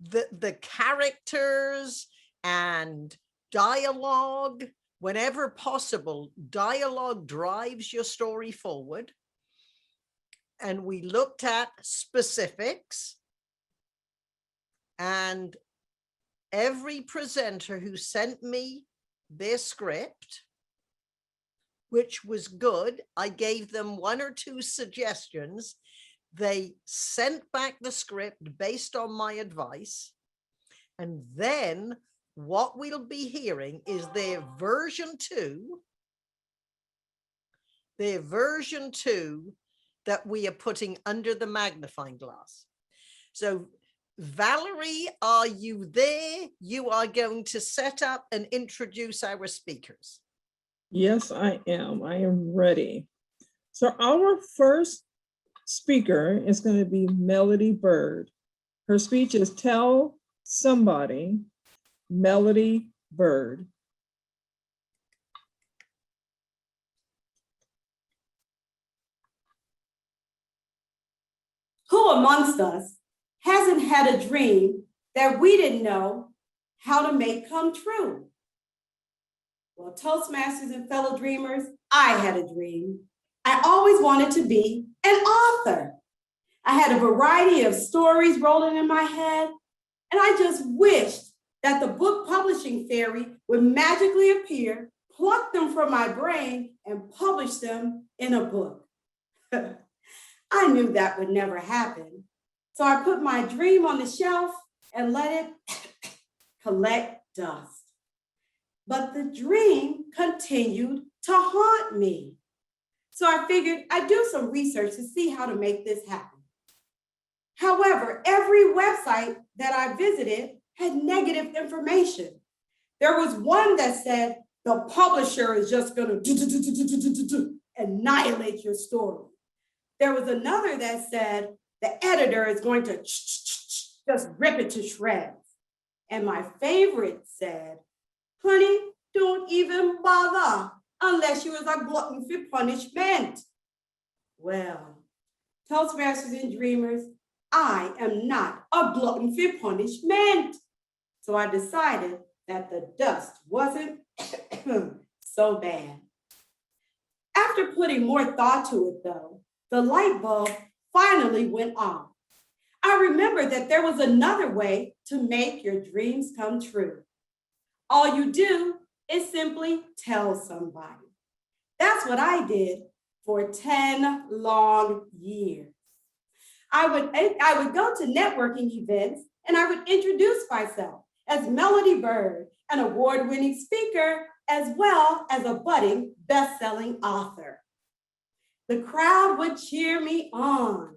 the characters and dialogue. Whenever possible, dialogue drives your story forward. And we looked at specifics, and every presenter who sent me their script, which was good, I gave them 1 or 2 suggestions. They sent back the script based on my advice. And then what we'll be hearing is their version 2 that we are putting under the magnifying glass. So Valerie, are you there? You are going to set up and introduce our speakers. Yes, I am. I am ready. So our first speaker is going to be Melody Byrd. Her speech is Tell Somebody, Melody Byrd. Who amongst us hasn't had a dream that we didn't know how to make come true? Well, Toastmasters and fellow dreamers, I had a dream. I always wanted to be an author. I had a variety of stories rolling in my head, and I just wished that the book publishing fairy would magically appear, pluck them from my brain, and publish them in a book. I knew that would never happen. So I put my dream on the shelf and let it collect dust. But the dream continued to haunt me. So I figured I'd do some research to see how to make this happen. However, every website that I visited had negative information. There was one that said, the publisher is just gonna annihilate your story. There was another that said, the editor is going to just rip it to shreds. And my favorite said, honey, don't even bother unless you is a glutton for punishment. Well, Toastmasters and Dreamers, I am not a glutton for punishment. So I decided that the dust wasn't so bad. After putting more thought to it though, the light bulb finally went off. I remembered that there was another way to make your dreams come true. All you do is simply tell somebody. That's what I did for 10 long years. I would go to networking events and I would introduce myself as Melody Byrd, an award-winning speaker, as well as a budding best-selling author. The crowd would cheer me on,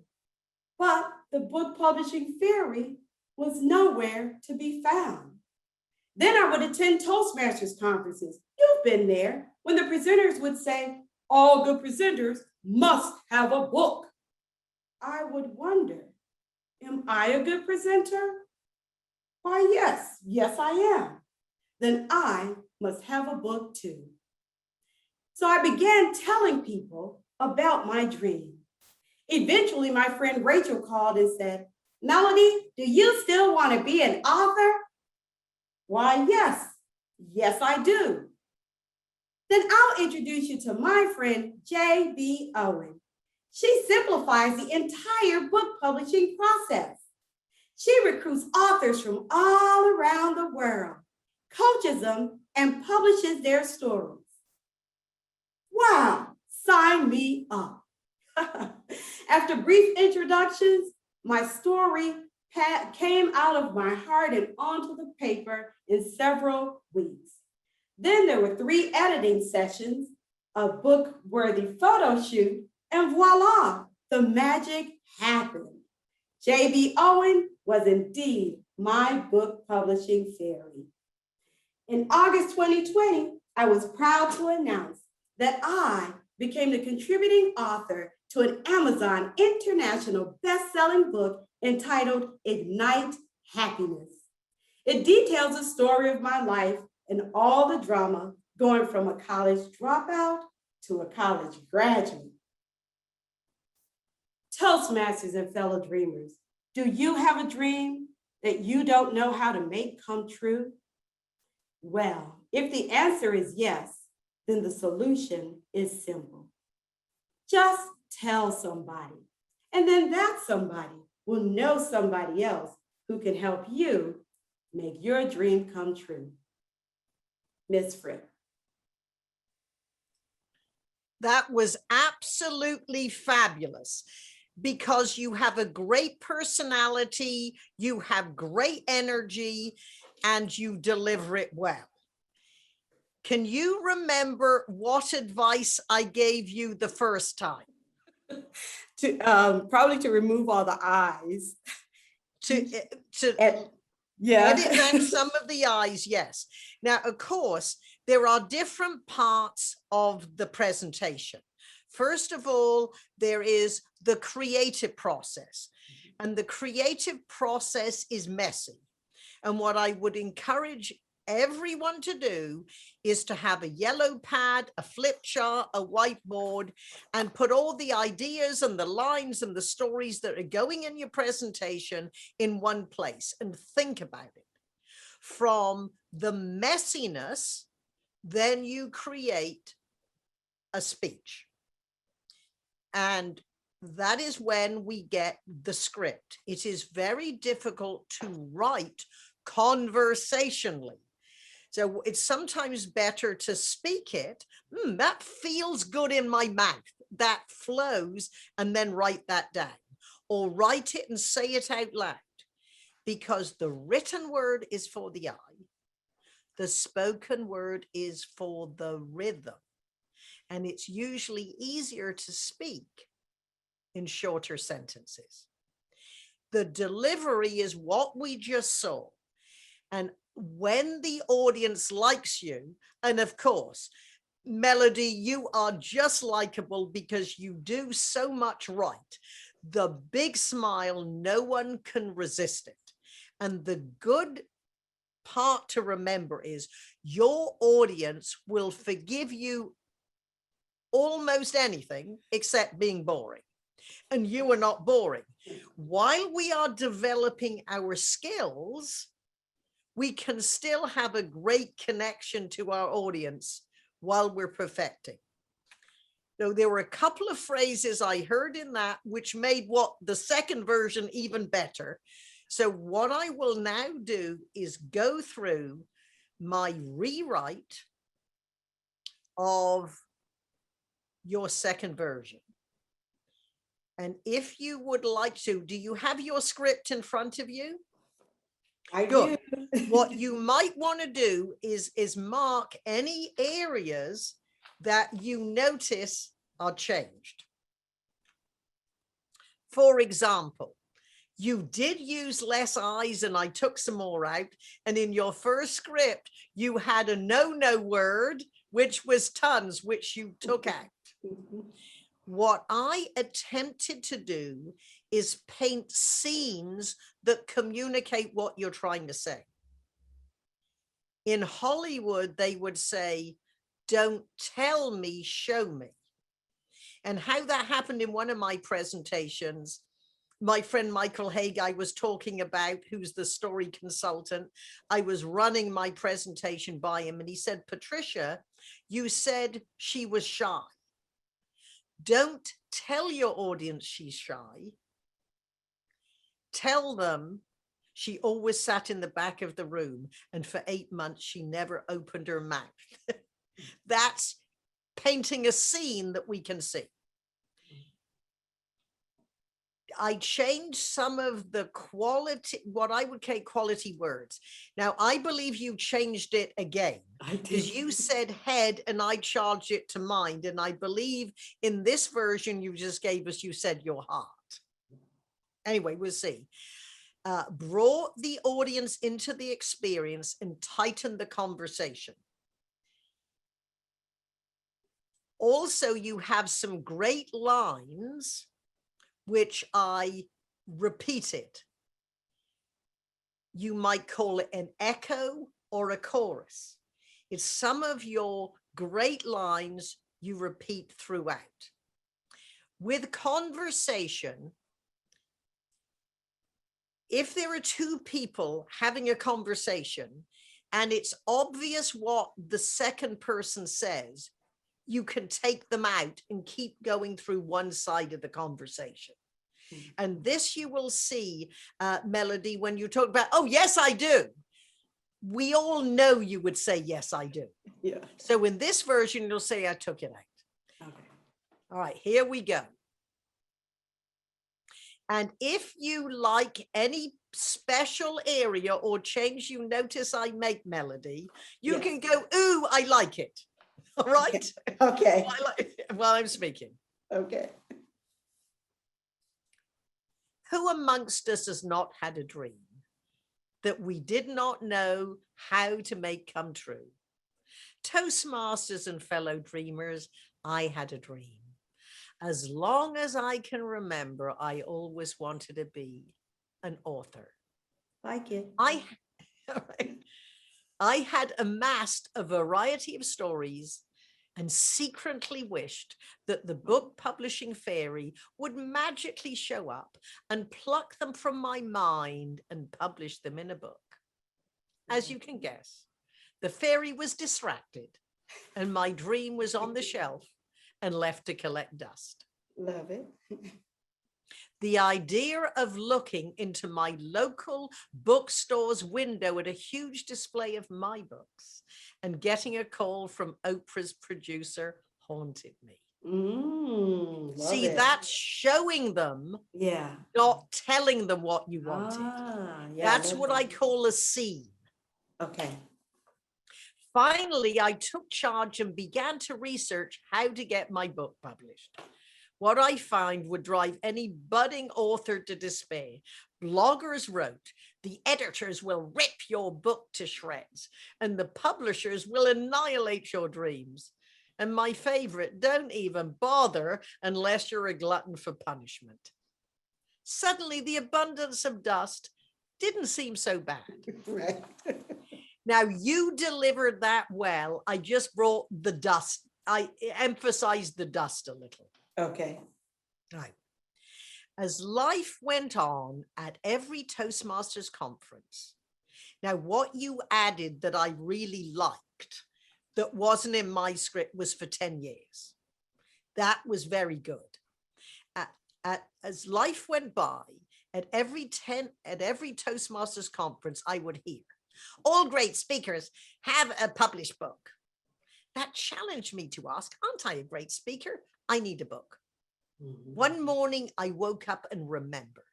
but the book publishing fairy was nowhere to be found. Then I would attend Toastmasters conferences. You've been there, when the presenters would say, all good presenters must have a book. I would wonder, am I a good presenter? Why, yes, I am. Then I must have a book too. So I began telling people about my dream. Eventually, my friend Rachel called and said, Melody, do you still want to be an author? Why, yes, I do. Then I'll introduce you to my friend, J.B. Owen. She simplifies the entire book publishing process. She recruits authors from all around the world, coaches them, and publishes their stories. Wow, sign me up. After brief introductions, my story came out of my heart and onto the paper in several weeks. Then there were 3 editing sessions, a book-worthy photo shoot, and voila, the magic happened. J.B. Owen was indeed my book publishing fairy. In August 2020, I was proud to announce that I became the contributing author to an Amazon International best-selling book entitled Ignite Happiness. It details the story of my life and all the drama going from a college dropout to a college graduate. Toastmasters and fellow dreamers, do you have a dream? that you don't know how to make come true? Well, if the answer is yes, then the solution is simple. Just tell somebody, and then that somebody will know somebody else who can help you make your dream come true. Ms. Fripp. That was absolutely fabulous, because you have a great personality, you have great energy, and you deliver it well. Can you remember what advice I gave you the first time? Probably to remove all the I's. To Yeah. edit down some of the I's, yes. Now, of course, there are different parts of the presentation. First of all, there is the creative process, and the creative process is messy. And what I would encourage everyone to do is to have a yellow pad, a flip chart, a whiteboard, and put all the ideas and the lines and the stories that are going in your presentation in one place and think about it. From the messiness, then you create a speech. And that is when we get the script. It is very difficult to write conversationally. So it's sometimes better to speak it. That feels good in my mouth. That flows, and then write that down, or write it and say it out loud, because the written word is for the eye. The spoken word is for the rhythm. And it's usually easier to speak in shorter sentences. The delivery is what we just saw. And when the audience likes you, and of course, Melody, you are just likable because you do so much right. The big smile, no one can resist it. And the good part to remember is your audience will forgive you almost anything except being boring. And you are not boring. While we are developing our skills, we can still have a great connection to our audience while we're perfecting. So there were a couple of phrases I heard in that which made what the second version even better. So what I will now do is go through my rewrite of your second version. And if you would like to, do you have your script in front of you? I Good. do. What you might want to do is mark any areas that you notice are changed. For example, you did use less I's and I took some more out. And in your first script, you had a no word, which was tons, which you took out. What I attempted to do is paint scenes that communicate what you're trying to say. In Hollywood, they would say, don't tell me, show me. And how that happened in one of my presentations, my friend Michael Haig, I was talking about, who's the story consultant. I was running my presentation by him and he said, Patricia, you said she was shy. Don't tell your audience she's shy. Tell them she always sat in the back of the room and for 8 months she never opened her mouth. That's painting a scene that we can see. I changed some of the quality, what I would call quality words. Now, I believe you changed it again because you said head and I charged it to mind. And I believe in this version you just gave us, you said your heart. Anyway, we'll see. Brought the audience into the experience and tightened the conversation. Also, you have some great lines which I repeated. You might call it an echo or a chorus. It's some of your great lines you repeat throughout. With conversation, if there are two people having a conversation and it's obvious what the second person says, you can take them out and keep going through one side of the conversation. And this you will see, Melody, when you talk about, oh, yes, I do. We all know you would say, yes, I do. Yeah. So in this version, you'll say, I took it out. Okay. All right, here we go. And if you like any special area or change you notice I make, Melody, you Yes. can go, ooh, I like it. All right. Okay. While I'm speaking. Okay. Who amongst us has not had a dream that we did not know how to make come true? Toastmasters and fellow dreamers, I had a dream. As long as I can remember, I always wanted to be an author. Like it. I had amassed a variety of stories and secretly wished that the book publishing fairy would magically show up and pluck them from my mind and publish them in a book. As you can guess, the fairy was distracted and my dream was on the shelf and left to collect dust. Love it. The idea of looking into my local bookstore's window at a huge display of my books and getting a call from Oprah's producer haunted me. See, that's showing them, not telling them what you wanted. That's what I call a scene. Okay. Finally, I took charge and began to research how to get my book published. What I find would drive any budding author to despair. Bloggers wrote, the editors will rip your book to shreds and the publishers will annihilate your dreams. And my favorite, don't even bother unless you're a glutton for punishment. Suddenly, the abundance of dust didn't seem so bad. Right. Now, you delivered that well. I just brought the dust. I emphasized the dust a little. Okay. Right. As life went on at every Toastmasters conference, now what you added that I really liked that wasn't in my script was for 10 years. That was very good. As life went by, at every Toastmasters conference, I would hear, all great speakers have a published book. That challenged me to ask, aren't I a great speaker? I need a book. One morning, I woke up and remembered.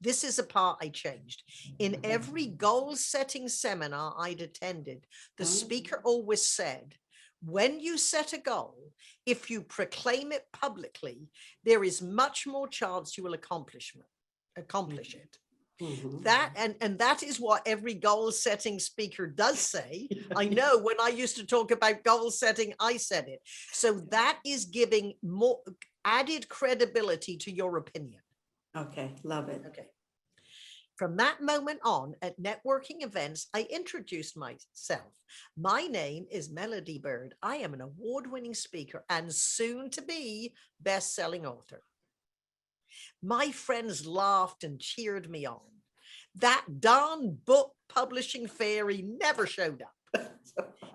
This is a part I changed. In every goal-setting seminar I'd attended, the speaker always said, when you set a goal, if you proclaim it publicly, there is much more chance you will accomplish it. That and that is what every goal-setting speaker does say. I know when I used to talk about goal setting, I said it. So that is giving more added credibility to your opinion. Okay, love it. Okay. From that moment on, at networking events, I introduced myself. My name is Melody Byrd. I am an award-winning speaker and soon to be best-selling author. My friends laughed and cheered me on. That darn book publishing fairy never showed up.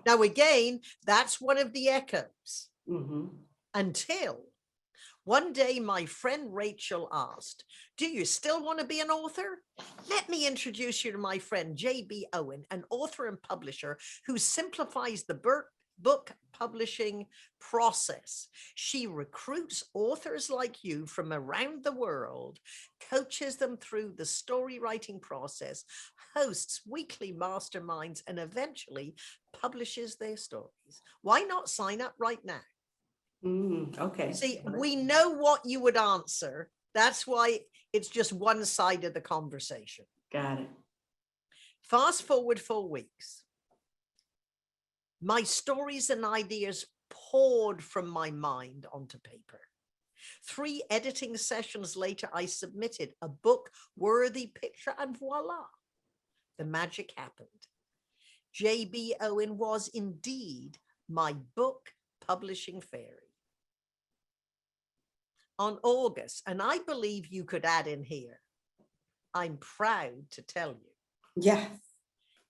Now, again, that's one of the echoes. Until one day, my friend Rachel asked, do you still want to be an author? Let me introduce you to my friend J.B. Owen, an author and publisher who simplifies the book publishing process. She recruits authors like you from around the world, coaches them through the story writing process, hosts weekly masterminds, and eventually publishes their stories. Why not sign up right now? Okay. See, we know what you would answer. That's why it's just one side of the conversation. Got it. Fast forward 4 weeks. My stories and ideas poured from my mind onto paper. 3 editing sessions later, I submitted a book-worthy picture and voila, the magic happened. J.B. Owen was indeed my book publishing fairy. On August, and I believe you could add in here, I'm proud to tell you. Yes.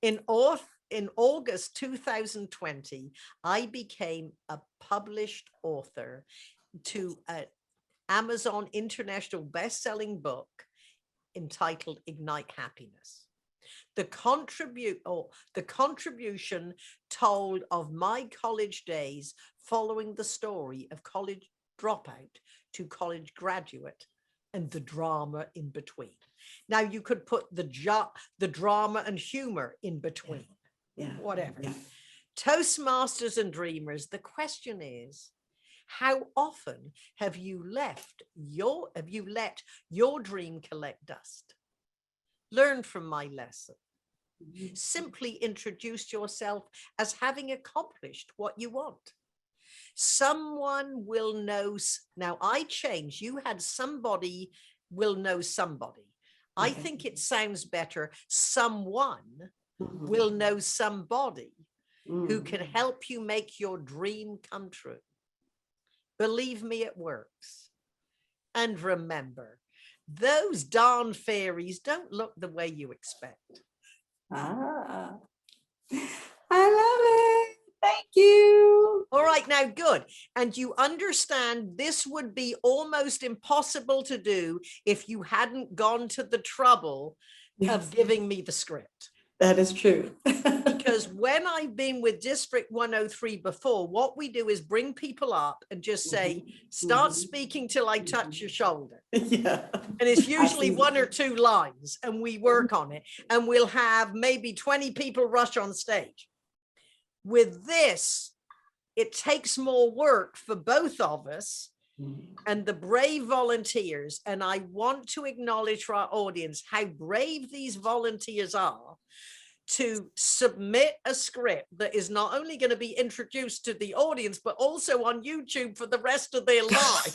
In August 2020, I became a published author to an Amazon international best-selling book entitled Ignite Happiness. The contribution told of my college days following the story of college dropout to college graduate and the drama in between. Now you could put the drama and humor in between, whatever. Yeah. Toastmasters and dreamers, the question is, how often have you let your dream collect dust? Learn from my lesson. Simply introduce yourself as having accomplished what you want. Someone will know. Now I changed. You had somebody will know somebody. I think it sounds better. Someone will know somebody who can help you make your dream come true. Believe me, it works. And remember, those darn fairies don't look the way you expect. I love it. Thank you. All right, now good. And you understand this would be almost impossible to do if you hadn't gone to the trouble of giving me the script. That is true. Because when I've been with District 103 before, what we do is bring people up and just say, start speaking till I touch your shoulder. Yeah. And it's usually 1 or 2 lines and we work on it and we'll have maybe 20 people rush on stage. With this, it takes more work for both of us and the brave volunteers. And I want to acknowledge for our audience how brave these volunteers are to submit a script that is not only going to be introduced to the audience, but also on YouTube for the rest of their lives.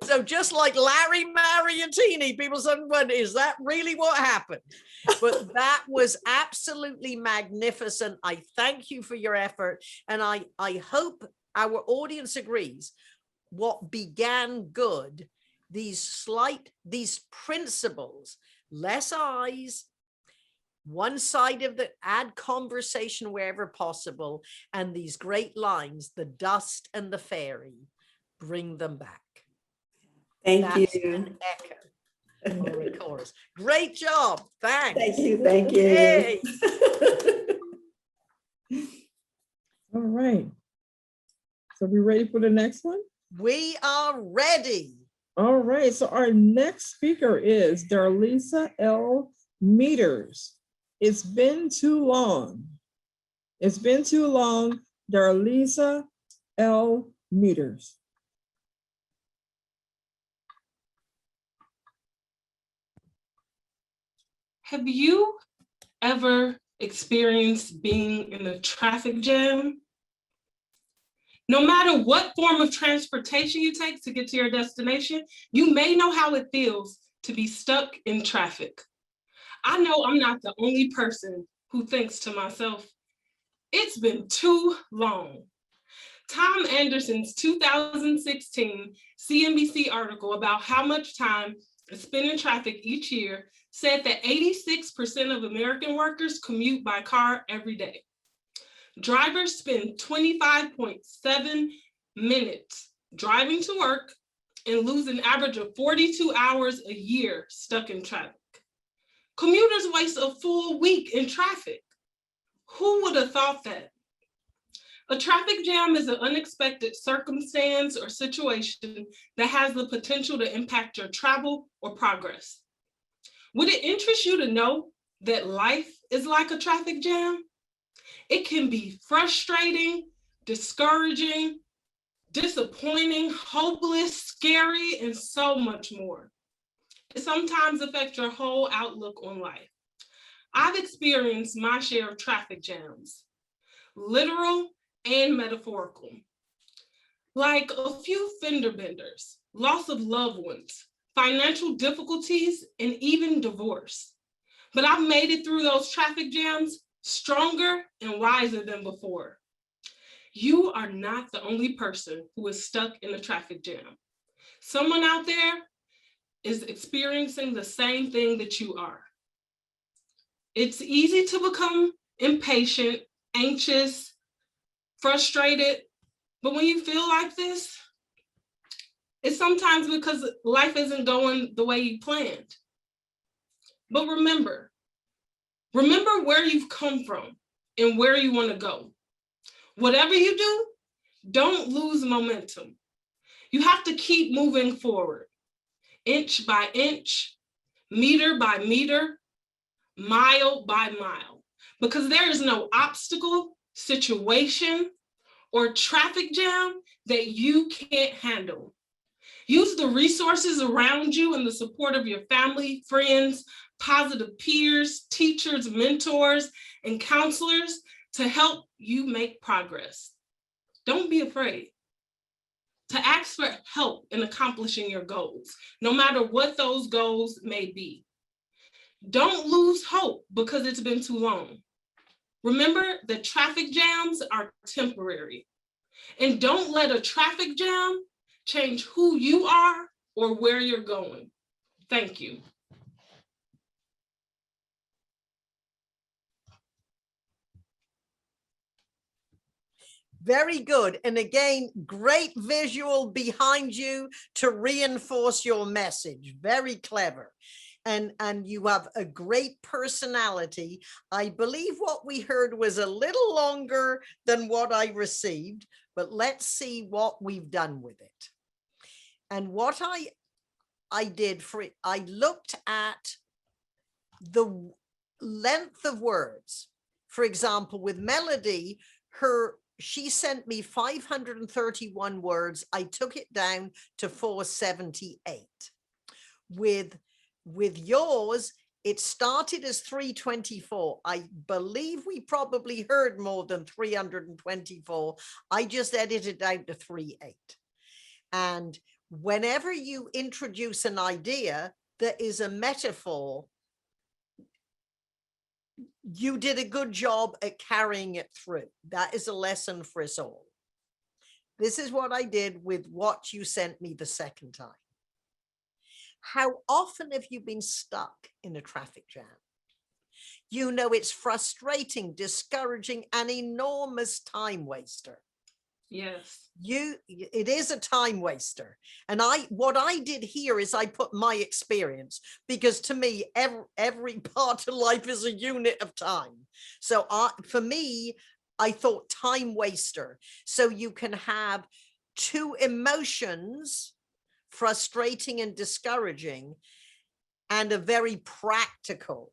So just like Larry Mariantini, people said, well, is that really what happened? But that was absolutely magnificent. I thank you for your effort. And I hope our audience agrees. What began good, these principles, less eyes, one side of the add conversation wherever possible, and these great lines, the dust and the fairy, bring them back. Thank you. An echo or a chorus. Great job. Thanks. Thank you. Thank you. Yay. All right. So we ready for the next one? We are ready. All right. So our next speaker is DarLisa L. Meaders. It's been too long. It's been too long. DarLisa L. Meaders. Have you ever experienced being in a traffic jam? No matter what form of transportation you take to get to your destination, you may know how it feels to be stuck in traffic. I know I'm not the only person who thinks to myself, it's been too long. Tom Anderson's 2016 CNBC article about how much time is spent in traffic each year said that 86% of American workers commute by car every day. Drivers spend 25.7 minutes driving to work and lose an average of 42 hours a year stuck in traffic. Commuters waste a full week in traffic. Who would have thought that? A traffic jam is an unexpected circumstance or situation that has the potential to impact your travel or progress. Would it interest you to know that life is like a traffic jam? It can be frustrating, discouraging, disappointing, hopeless, scary, and so much more. It sometimes affects your whole outlook on life. I've experienced my share of traffic jams, literal and metaphorical, like a few fender benders, loss of loved ones, financial difficulties, and even divorce. But I've made it through those traffic jams stronger and wiser than before. You are not the only person who is stuck in a traffic jam. Someone out there is experiencing the same thing that you are. It's easy to become impatient, anxious, frustrated, but when you feel like this, it's sometimes because life isn't going the way you planned. But remember where you've come from and where you want to go. Whatever you do, don't lose momentum. You have to keep moving forward, inch by inch, meter by meter, mile by mile, because there is no obstacle, situation, or traffic jam that you can't handle. Use the resources around you and the support of your family, friends, positive peers, teachers, mentors, and counselors to help you make progress. Don't be afraid to ask for help in accomplishing your goals, no matter what those goals may be. Don't lose hope because it's been too long. Remember that traffic jams are temporary, and don't let a traffic jam change who you are or where you're going. Thank you. Very good. And again, great visual behind you to reinforce your message. Very clever. And you have a great personality. I believe what we heard was a little longer than what I received, but let's see what we've done with it. And what I did for it, I looked at the length of words. For example, with Melody, she sent me 531 words. I took it down to 478. With yours, it started as 324. I believe we probably heard more than 324. I just edited out to 38. And whenever you introduce an idea that is a metaphor, you did a good job at carrying it through. That is a lesson for us all. This is what I did with what you sent me the second time. How often have you been stuck in a traffic jam? You know, it's frustrating, discouraging, an enormous time waster. Yes. It is a time waster. And what I did here is I put my experience, because to me, every part of life is a unit of time. So for me, I thought time waster. So you can have two emotions, frustrating and discouraging, and a very practical.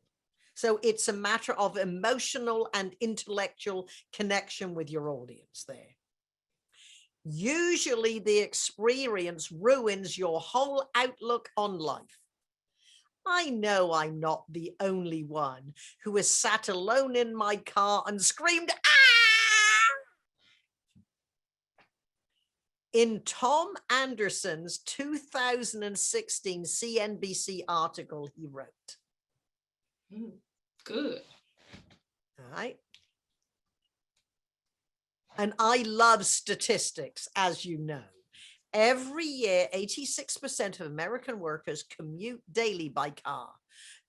So it's a matter of emotional and intellectual connection with your audience there. Usually the experience ruins your whole outlook on life. I know I'm not the only one who has sat alone in my car and screamed, "Ah!" In Tom Anderson's 2016 CNBC article, he wrote. Good. All right. And I love statistics, as you know. Every year, 86% of American workers commute daily by car.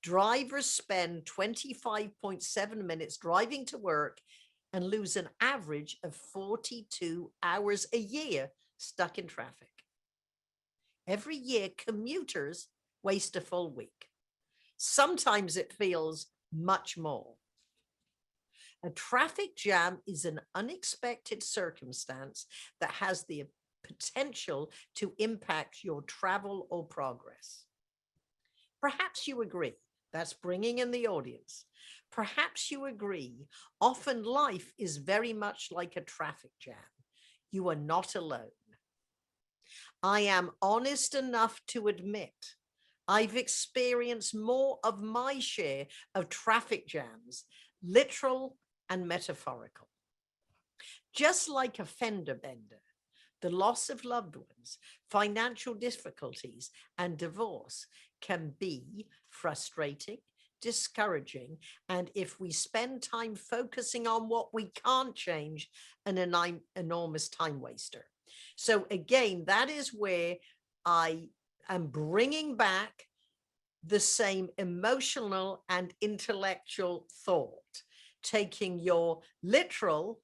Drivers spend 25.7 minutes driving to work and lose an average of 42 hours a year stuck in traffic. Every year, commuters waste a full week. Sometimes it feels much more. A traffic jam is an unexpected circumstance that has the potential to impact your travel or progress. Perhaps you agree. That's bringing in the audience. Perhaps you agree. Often life is very much like a traffic jam. You are not alone. I am honest enough to admit I've experienced more of my share of traffic jams, literal and metaphorical. Just like a fender bender, the loss of loved ones, financial difficulties, and divorce can be frustrating, discouraging, and if we spend time focusing on what we can't change, an enormous time waster. So again, that is where I and bringing back the same emotional and intellectual thought, taking your literal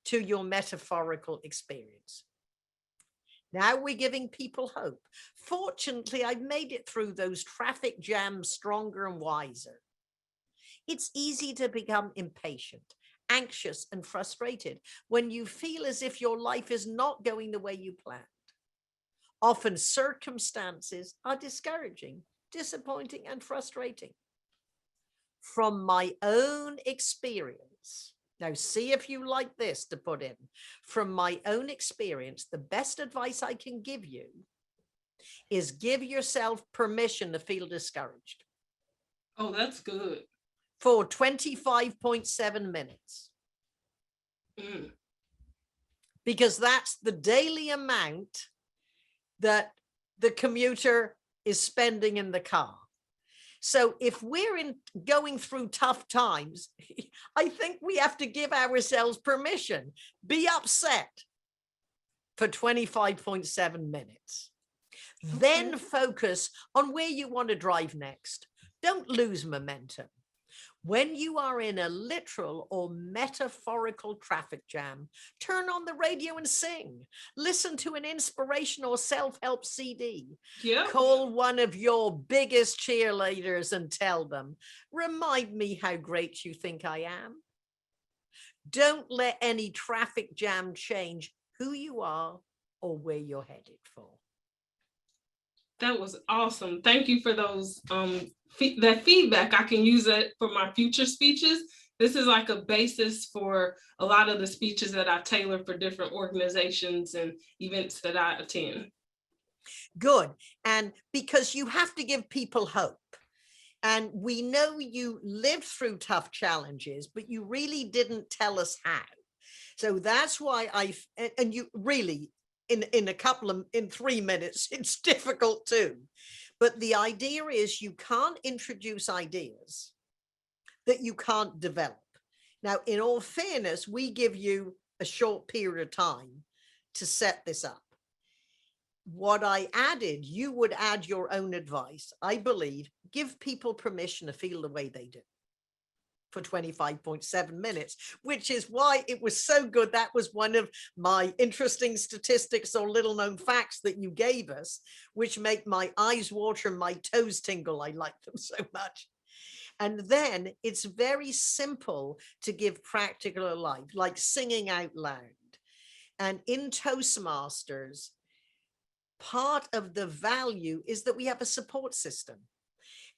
to your metaphorical experience. Now we're giving people hope. Fortunately, I've made it through those traffic jams stronger and wiser. It's easy to become impatient, anxious, and frustrated when you feel as if your life is not going the way you planned. Often circumstances are discouraging, disappointing, and frustrating. From my own experience, now see if you like this to put in, from my own experience, the best advice I can give you is give yourself permission to feel discouraged. Oh, that's good. For 25.7 minutes. Mm. Because that's the daily amount that the commuter is spending in the car. So if we're going through tough times, I think we have to give ourselves permission. Be upset for 25.7 minutes. Okay. Then focus on where you want to drive next. Don't lose momentum. When you are in a literal or metaphorical traffic jam, turn on the radio and sing. Listen to an inspirational self-help CD. Yep. Call one of your biggest cheerleaders and tell them, remind me how great you think I am. Don't let any traffic jam change who you are or where you're headed for. That was awesome. Thank you for those that feedback. I can use it for my future speeches. This is like a basis for a lot of the speeches that I tailor for different organizations and events that I attend. Good. And because you have to give people hope. And we know you lived through tough challenges, but you really didn't tell us how. So that's why and you really, in 3 minutes, it's difficult too. But the idea is you can't introduce ideas that you can't develop. Now, in all fairness, we give you a short period of time to set this up. What I added, you would add your own advice. I believe, give people permission to feel the way they do for 25.7 minutes, which is why it was so good. That was one of my interesting statistics or little known facts that you gave us, which make my eyes water and my toes tingle. I like them so much. And then it's very simple to give practical life, like singing out loud. And in Toastmasters, part of the value is that we have a support system.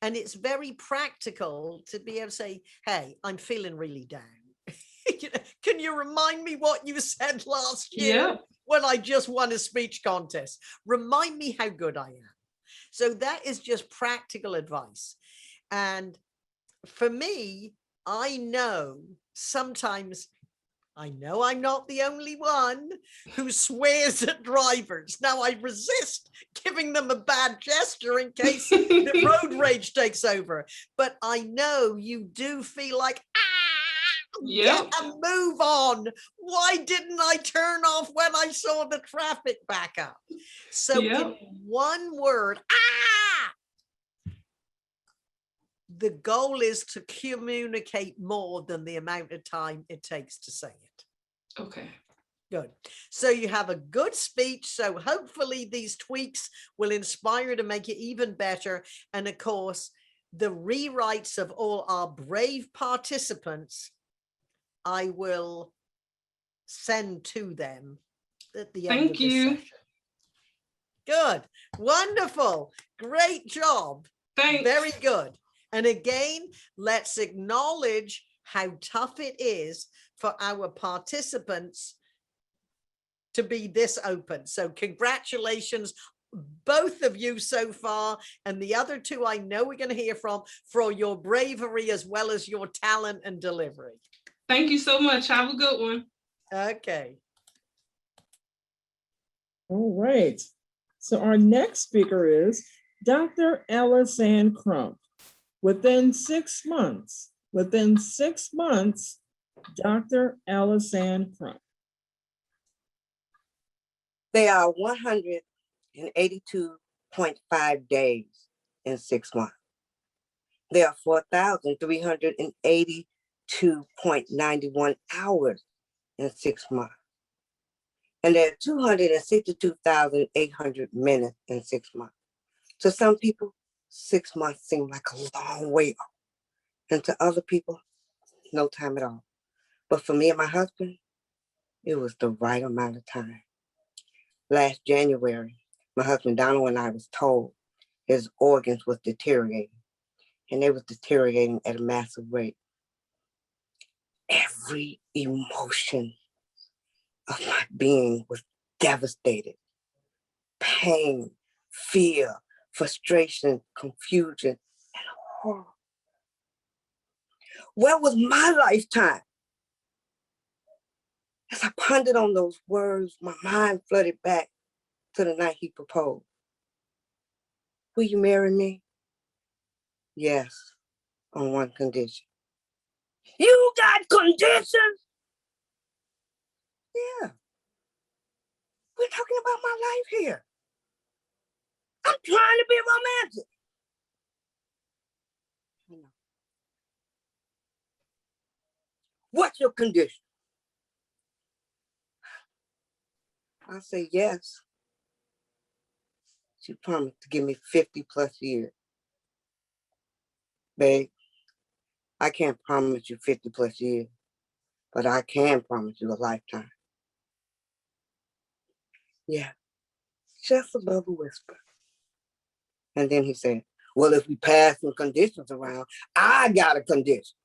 And it's very practical to be able to say, hey, I'm feeling really down. Can you remind me what you said last year when I just won a speech contest? Remind me how good I am. So that is just practical advice. And for me, I know sometimes, I know I'm not the only one who swears at drivers. Now I resist giving them a bad gesture in case the road rage takes over. But I know you do feel like, get a move on. Why didn't I turn off when I saw the traffic back up? So in one word, the goal is to communicate more than the amount of time it takes to say it. Okay. Good. So you have a good speech. So hopefully these tweaks will inspire to make it even better. And of course, the rewrites of all our brave participants, I will send to them at the end of this session. Good. Wonderful. Great job. Thanks. Very good. And again, let's acknowledge how tough it is for our participants to be this open. So congratulations, both of you so far, and the other two I know we're going to hear from, for your bravery as well as your talent and delivery. Thank you so much. Have a good one. Okay. All right. So our next speaker is Dr. AlyceAnn Crump. Within 6 months, Dr. AlyceAnn Crump. There are 182 1,000.5 days in 6 months. There are 4,382.91 hours in 6 months. And there are 262,800 minutes in 6 months. To some people, 6 months seem like a long way off. And to other people, no time at all. But for me and my husband, it was the right amount of time. Last January, my husband Donald and I was told his organs was deteriorating, and they was deteriorating at a massive rate. Every emotion of my being was devastated. Pain, fear, frustration, confusion, and horror. Where was my lifetime? As I pondered on those words, my mind flooded back to the night he proposed. Will you marry me? Yes, on one condition. You got conditions? Yeah. We're talking about my life here. I'm trying to be romantic. What's your condition? I say yes. She promised to give me 50 plus years. Babe, I can't promise you 50 plus years, but I can promise you a lifetime. Yeah, just above a whisper. And then he said, well, if we pass some conditions around, I got a condition.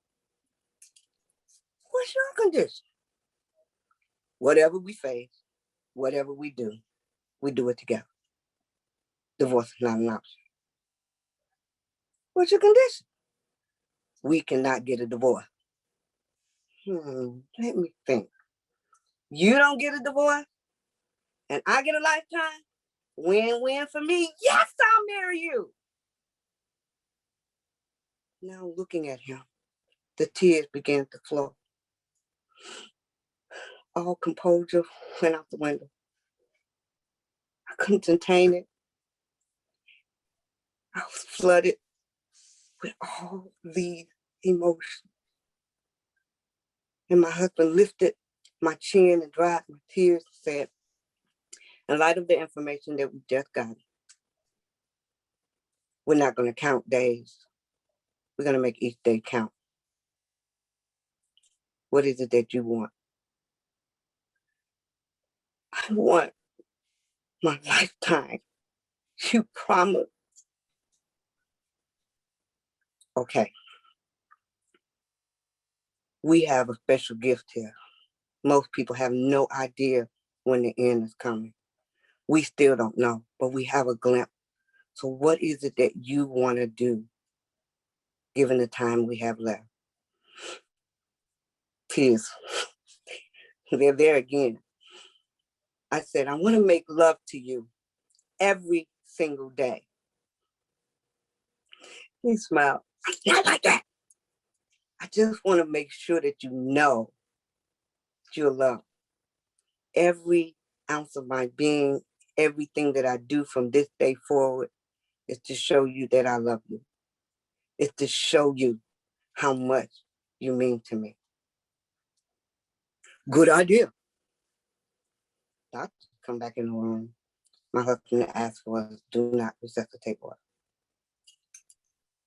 What's your condition? Whatever we face, whatever we do it together. Divorce is not an option. What's your condition? We cannot get a divorce. Let me think. You don't get a divorce, and I get a lifetime? Win-win for me. Yes, I'll marry you. Now looking at him, the tears began to flow. All composure went out the window. I couldn't contain it. I was flooded with all these emotions. And my husband lifted my chin and dried my tears and said, in light of the information that we just got, we're not going to count days. We're going to make each day count. What is it that you want? I want my lifetime. You promised. Okay. We have a special gift here. Most people have no idea when the end is coming. We still don't know, but we have a glimpse. So what is it that you want to do, given the time we have left? Tears. They're there again. I said, I want to make love to you every single day. He smiled. Not like that. I just want to make sure that you know you're loved. Every ounce of my being, everything that I do from this day forward is to show you that I love you. It's to show you how much you mean to me. Good idea. Doctor, come back in the room. My husband asked for us, do not resuscitate water.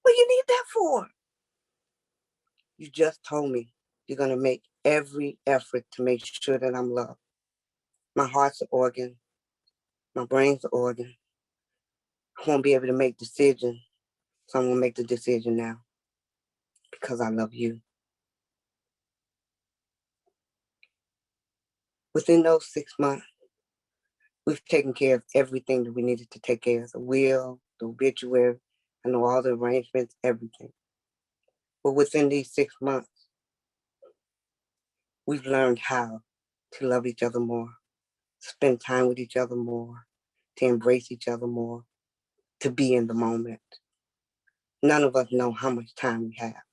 What do you need that for? You just told me you're going to make every effort to make sure that I'm loved. My heart's an organ. My brain's an organ. I won't be able to make decisions, so I'm going to make the decision now because I love you. Within those 6 months, we've taken care of everything that we needed to take care of. The will, the obituary, I know all the arrangements, everything. But within these 6 months, we've learned how to love each other more, to spend time with each other more, to embrace each other more, to be in the moment. None of us know how much time we have.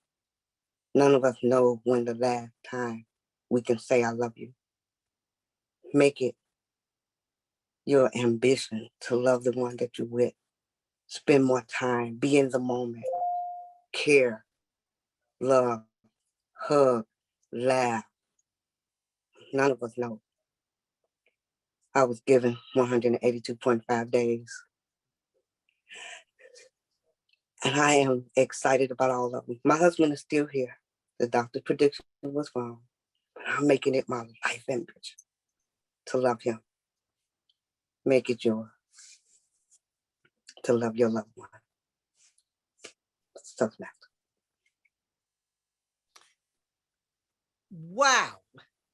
None of us know when the last time we can say, I love you. Make it your ambition to love the one that you're with spend more time, be in the moment, care, love, hug, laugh. None of us know. I was given 182.5 days. And I am excited about all of them. My husband is still here. The doctor's prediction was wrong, but I'm making it my life ambition to love him. Make it yours to love your loved one. Toastmasters. Wow.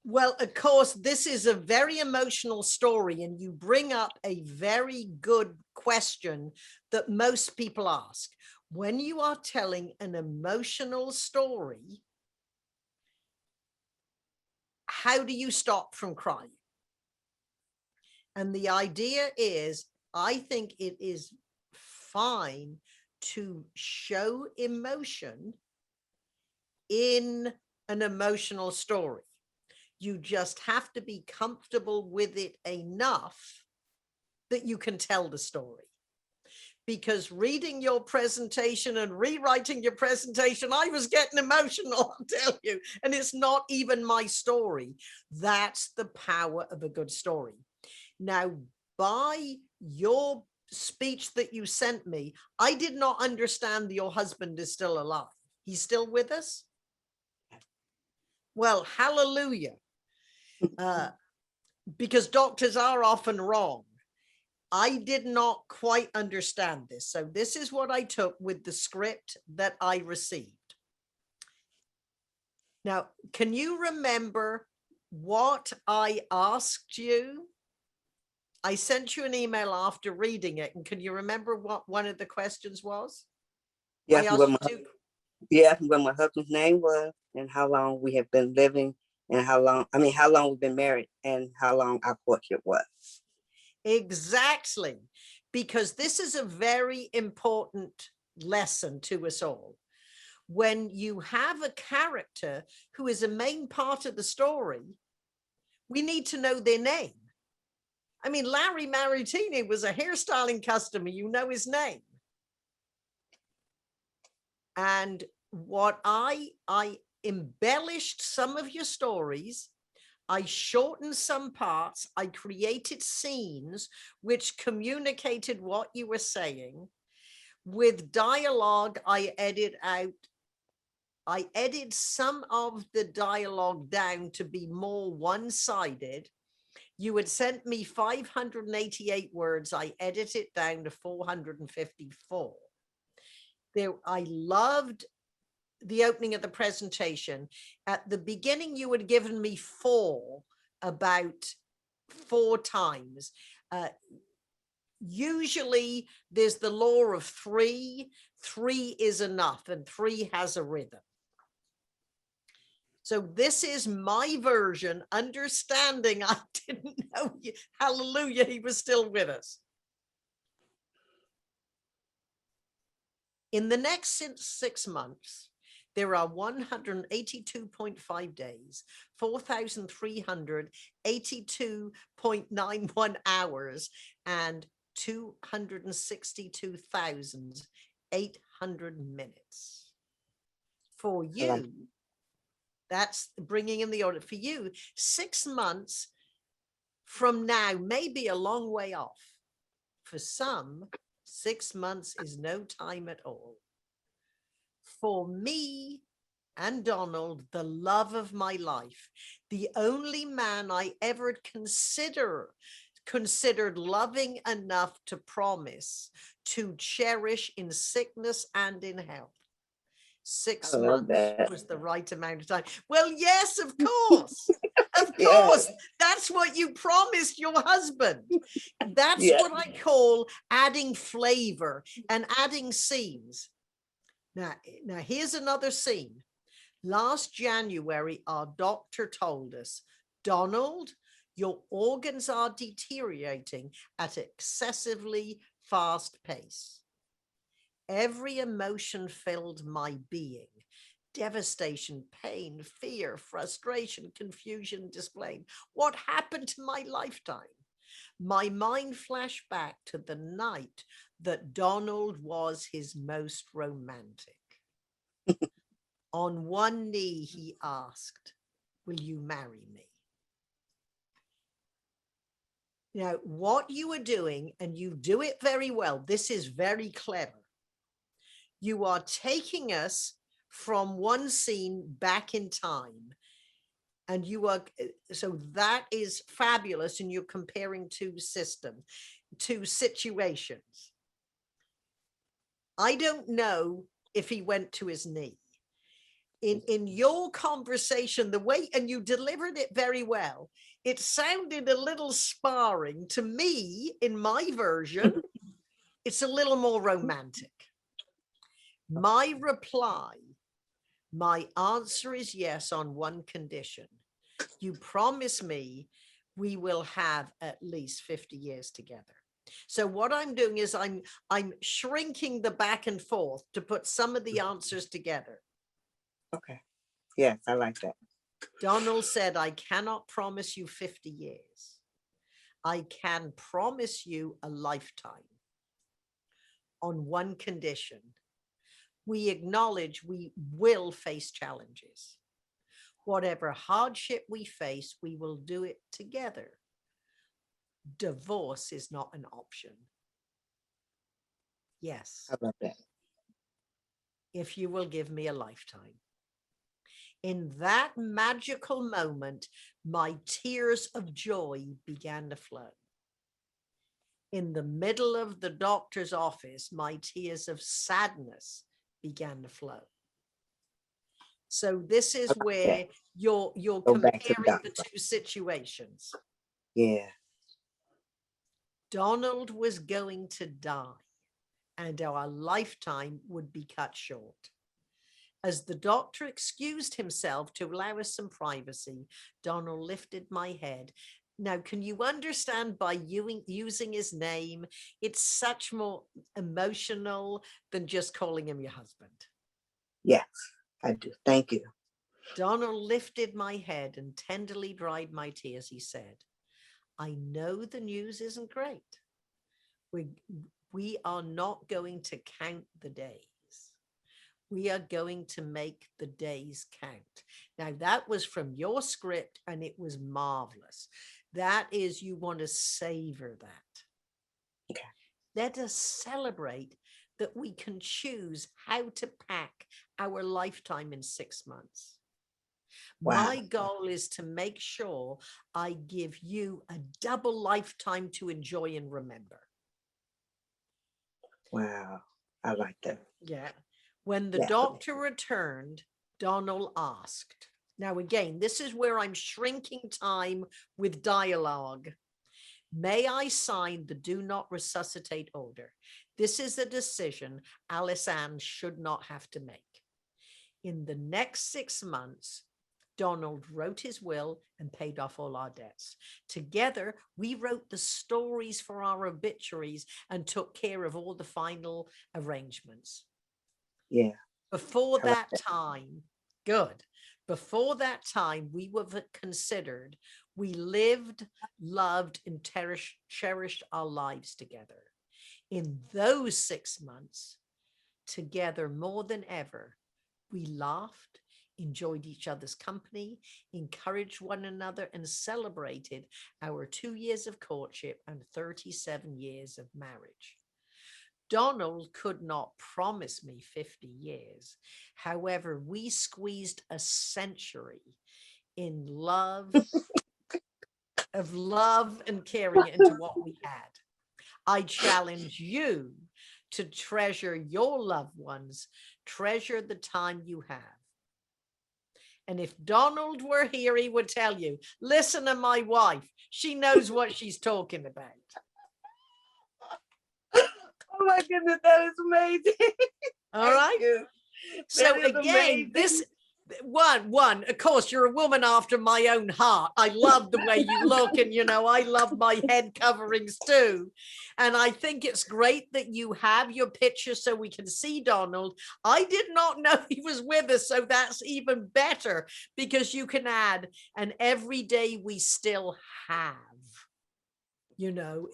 Well, of course, this is a very emotional story, and you bring up a very good question that most people ask. When you are telling an emotional story, how do you stop from crying? And the idea is, I think it is fine to show emotion in an emotional story. You just have to be comfortable with it enough that you can tell the story. Because reading your presentation and rewriting your presentation, I was getting emotional, I'll tell you, and it's not even my story. That's the power of a good story. Now, by your speech that you sent me, I did not understand that your husband is still alive. He's still with us? Well, hallelujah. Because doctors are often wrong. I did not quite understand this. So this is what I took with the script that I received. Now, can you remember what I asked you? I sent you an email after reading it. And can you remember what one of the questions was? Yes, I asked you. what my husband's name was, and how long we have been living, and how long we've been married, and how long our courtship was. Exactly, because this is a very important lesson to us all. When you have a character who is a main part of the story, we need to know their name. I mean, Larry Maritini was a hairstyling customer, you know his name. And what I embellished some of your stories, I shortened some parts, I created scenes which communicated what you were saying. With dialogue, I edit some of the dialogue down to be more one-sided. You had sent me 588 words, I edited it down to 454. I loved the opening of the presentation. At the beginning, you had given me about 4 times. Usually there's the law of 3. 3 is enough, and 3 has a rhythm. So this is my version, understanding I didn't know you. Hallelujah, he was still with us. In the next 6 months, there are 182.5 days, 4,382.91 hours, and 262,800 minutes. For you, that's bringing in the order. For you, 6 months from now may be a long way off. For some, 6 months is no time at all. For me and Donald, the love of my life, the only man I ever considered loving enough to promise to cherish in sickness and in health. 6 months was the right amount of time. Well, yes, of course. Of course. Yeah. That's what you promised your husband. That's what I call adding flavor and adding scenes. Now, here's another scene. Last January, our doctor told us, Donald, your organs are deteriorating at an excessively fast pace. Every emotion filled my being. Devastation, pain, fear, frustration, confusion displayed. What happened to my lifetime? My mind flashed back to the night that Donald was his most romantic. On one knee, he asked, "Will you marry me?" Now, what you are doing, and you do it very well, this is very clever. You are taking us from one scene back in time. And you are, so that is fabulous. And you're comparing two situations. I don't know if he went to his knee. In your conversation, the way, and you delivered it very well, it sounded a little sparring to me. In my version, it's a little more romantic. My reply, my answer is yes on one condition. You promise me we will have at least 50 years together. So what I'm doing is I'm shrinking the back and forth to put some of the answers together. Okay. Yes, I like that. Donald said, "I cannot promise you 50 years. I can promise you a lifetime on one condition. We acknowledge we will face challenges. Whatever hardship we face, we will do it together. Divorce is not an option. Yes, I love that. if you will give me a lifetime." In that magical moment, my tears of joy began to flow. In the middle of the doctor's office, my tears of sadness began to flow. So this is where you're Go back to comparing the doctor. two situations. Yeah. Donald was going to die, and our lifetime would be cut short. As the doctor excused himself to allow us some privacy, Donald lifted my head. Now, can you understand, by using his name, it's such more emotional than just calling him your husband? Yes, I do. Thank you. Donald lifted my head and tenderly dried my tears. He said, "I know the news isn't great. We are not going to count the days. We are going to make the days count." Now, that was from your script, and it was marvelous. That is, you want to savor that. Okay. Let us celebrate that we can choose how to pack our lifetime in 6 months. Wow. My goal is to make sure I give you a double lifetime to enjoy and remember. Wow. I like that. Yeah. When the Yeah. doctor returned, Donald asked. Now, again, this is where I'm shrinking time with dialogue. "May I sign the do not resuscitate order? This is a decision AlyceAnn should not have to make." In the next 6 months, Donald wrote his will and paid off all our debts. Together, we wrote the stories for our obituaries and took care of all the final arrangements. Yeah. Before I like that time, good. Before that time, we were considered, we lived, loved, and cherished our lives together. In those 6 months, together more than ever, we laughed, enjoyed each other's company, encouraged one another, and celebrated our 2 years of courtship and 37 years of marriage. Donald could not promise me 50 years. However, we squeezed a century in love, of love and caring into what we had. I challenge you to treasure your loved ones, treasure the time you have. And if Donald were here, he would tell you, listen to my wife. She knows what she's talking about. Oh my goodness, that is amazing. All right. You. So That is again, amazing. this one, of course, you're a woman after my own heart. I love the way you look, and I love my head coverings too. And I think it's great that you have your picture so we can see Donald. I did not know he was with us, so that's even better, because you can add, and every day we still have. You know,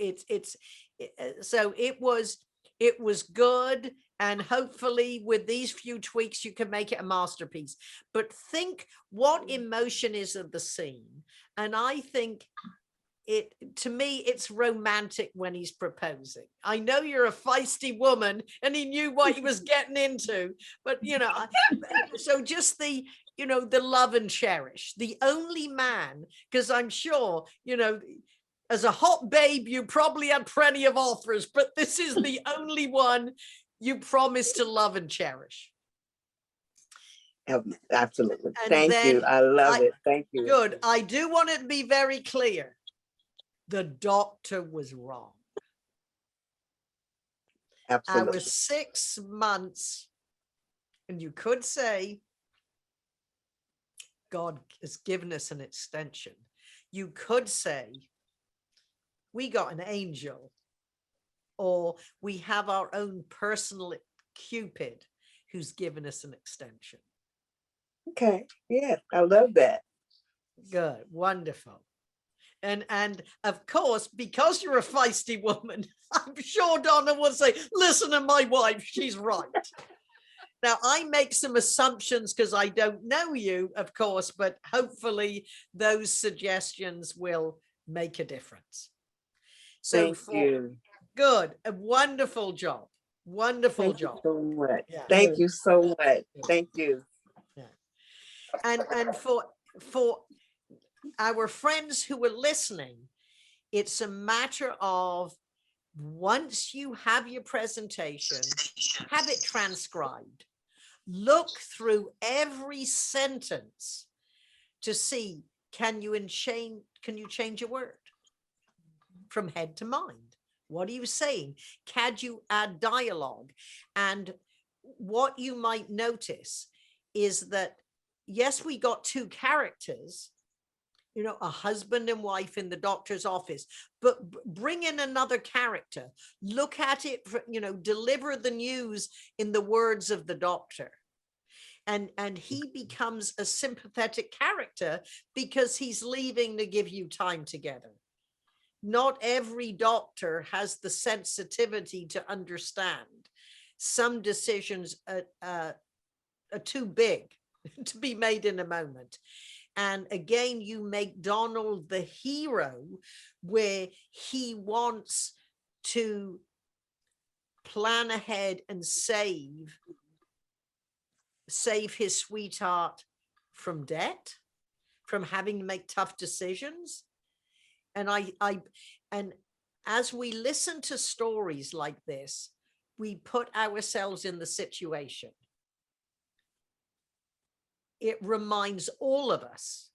so it was good. And hopefully with these few tweaks, you can make it a masterpiece. But think what emotion is of the scene. And I think to me, it's romantic when he's proposing. I know you're a feisty woman and he knew what he was getting into, but you know, so just the love and cherish, the only man, because I'm sure, as a hot babe, you probably had plenty of offers, but this is the only one you promise to love and cherish. Absolutely. And Thank you. I love it. Thank you. Good. I do want it to be very clear. The doctor was wrong. Absolutely. Our 6 months, and you could say, God has given us an extension. You could say, we got an angel, or we have our own personal Cupid who's given us an extension. Okay. Yeah, I love that. Good. Wonderful. And of course, because you're a feisty woman, I'm sure Donna will say, listen to my wife, she's right. Now, I make some assumptions because I don't know you, of course, but hopefully those suggestions will make a difference. So Thank you. Good. A wonderful job. Wonderful Thank job. you so much. Yeah. Thank you so much. Thank you. Yeah. And for our friends who are listening, it's a matter of, once you have your presentation, have it transcribed. Look through every sentence to see, can you change a word from head to mind? What are you saying? Can you add dialogue? And what you might notice is that, yes, we got 2 characters, a husband and wife in the doctor's office, but bring in another character, look at it, deliver the news in the words of the doctor. And he becomes a sympathetic character because he's leaving to give you time together. Not every doctor has the sensitivity to understand. Some decisions are too big to be made in a moment. And again, you make Donald the hero, where he wants to plan ahead and save his sweetheart from debt, from having to make tough decisions. And and as we listen to stories like this, we put ourselves in the situation. It reminds all of us,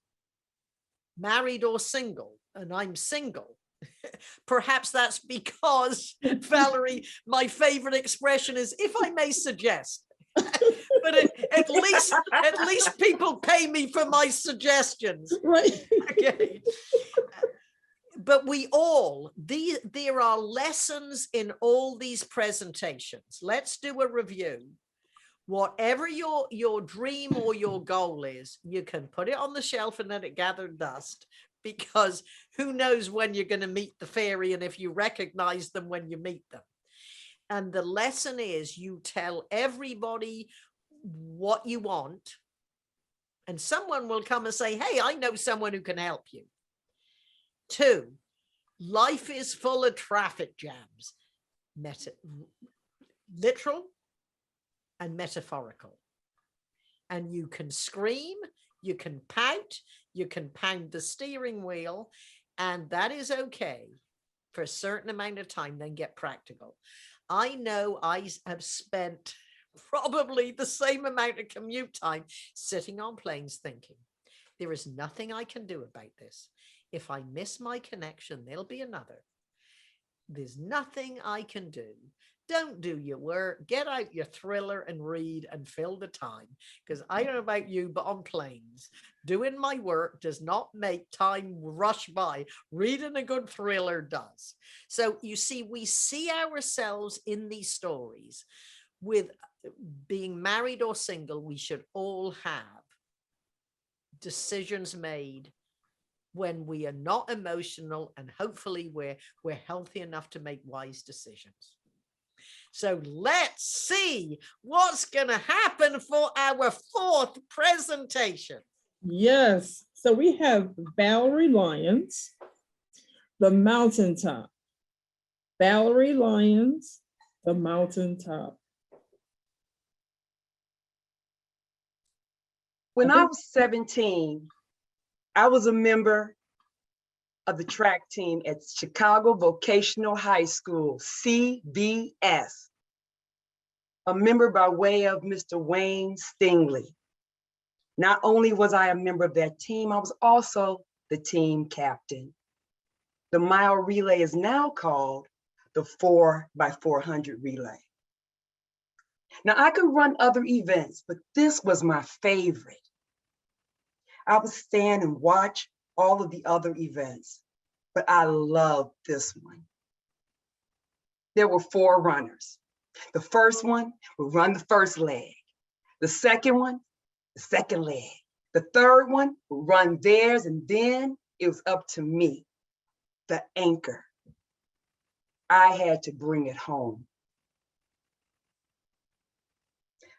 married or single, and I'm single. Perhaps that's because, Valerie, my favorite expression is, if I may suggest. But at least people pay me for my suggestions. Right. Okay. But there are lessons in all these presentations. Let's do a review. Whatever your dream or your goal is, you can put it on the shelf and let it gather dust, because who knows when you're going to meet the fairy and if you recognize them when you meet them. And the lesson is, you tell everybody what you want, and someone will come and say, hey, I know someone who can help you. 2, life is full of traffic jams, literal and metaphorical. And you can scream, you can pout, you can pound the steering wheel, and that is okay for a certain amount of time, then get practical. I know I have spent probably the same amount of commute time sitting on planes thinking, there is nothing I can do about this. If I miss my connection, there'll be another. There's nothing I can do. Don't do your work. Get out your thriller and read and fill the time. Because I don't know about you, but on planes, doing my work does not make time rush by. Reading a good thriller does. So you see, we see ourselves in these stories. With being married or single, we should all have decisions made when we are not emotional, and hopefully we're healthy enough to make wise decisions. So let's see what's going to happen for our fourth presentation. Yes, so we have Valerie Lyons, The Mountaintop. Valerie Lyons, The Mountaintop. When I was 17, I was a member of the track team at Chicago Vocational High School, CVS, a member by way of Mr. Wayne Stingley. Not only was I a member of that team, I was also the team captain. The mile relay is now called the 4x400 relay. Now I could run other events, but this was my favorite. I would stand and watch all of the other events, but I loved this one. There were 4 runners. The first one would run the first leg. The second one, the second leg. The third one would run theirs, and then it was up to me, the anchor. I had to bring it home.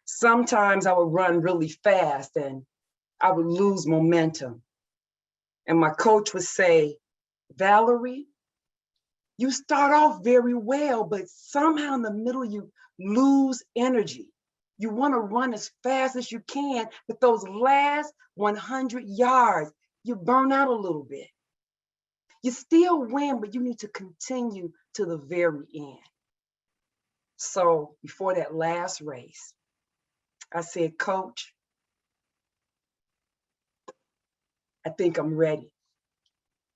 Sometimes I would run really fast and I would lose momentum. And my coach would say, Valerie, you start off very well, but somehow in the middle you lose energy. You want to run as fast as you can, but those last 100 yards, you burn out a little bit. You still win, but you need to continue to the very end. So before that last race, I said, Coach, I think I'm ready.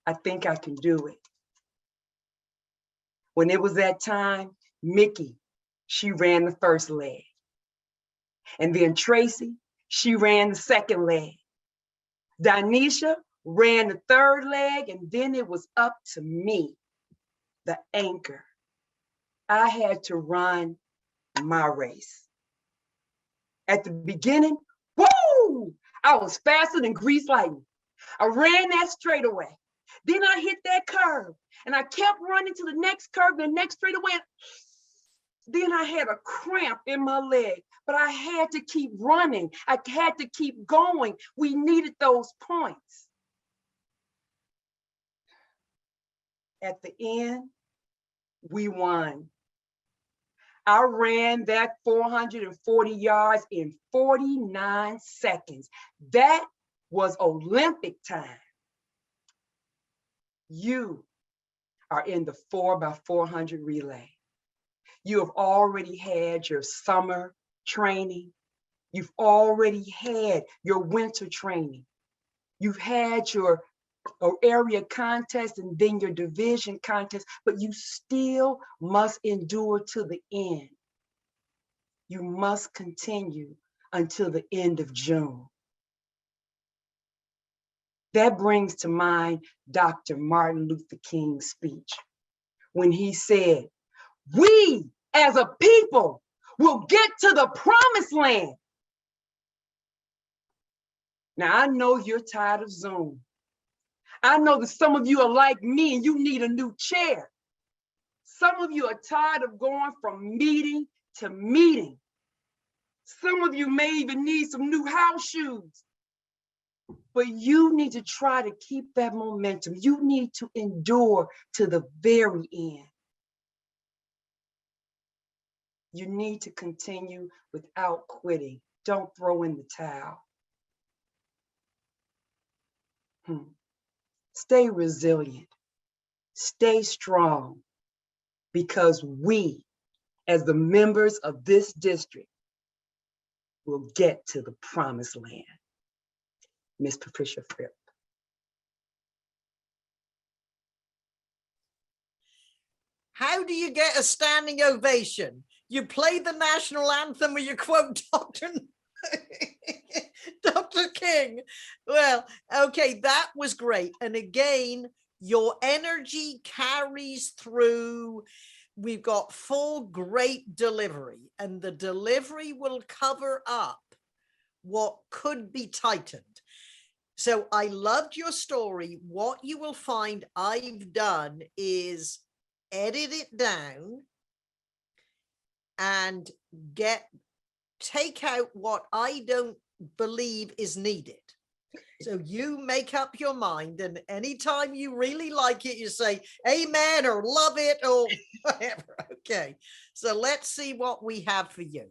I think I can do it. When it was that time, Mickey, she ran the first leg. And then Tracy, she ran the second leg. Danisha ran the third leg, and then it was up to me, the anchor. I had to run my race. At the beginning, woo! I was faster than grease lightning. I ran that straightaway. Then I hit that curve, and I kept running to the next curve, the next straightaway. Then I had a cramp in my leg, but I had to keep running. I had to keep going. We needed those points. At the end, we won. I ran that 440 yards in 49 seconds. That was Olympic time. You are in the 4x400 relay. You have already had your summer training. You've already had your winter training. You've had your area contest and then your division contest, but you still must endure to the end. You must continue until the end of June. That brings to mind Dr. Martin Luther King's speech when he said, we as a people will get to the promised land. Now, I know you're tired of Zoom. I know that some of you are like me and you need a new chair. Some of you are tired of going from meeting to meeting. Some of you may even need some new house shoes. But you need to try to keep that momentum. You need to endure to the very end. You need to continue without quitting. Don't throw in the towel. Stay resilient. Stay strong, because we, as the members of this district, will get to the promised land. Miss Patricia Fripp. How do you get a standing ovation? You play the national anthem or you quote Dr. King. Well, okay, that was great. And again, your energy carries through. We've got full great delivery, and the delivery will cover up what could be tightened. So I loved your story. What you will find I've done is edit it down and take out what I don't believe is needed. So you make up your mind, and anytime you really like it, you say amen or love it or whatever. Okay, so let's see what we have for you.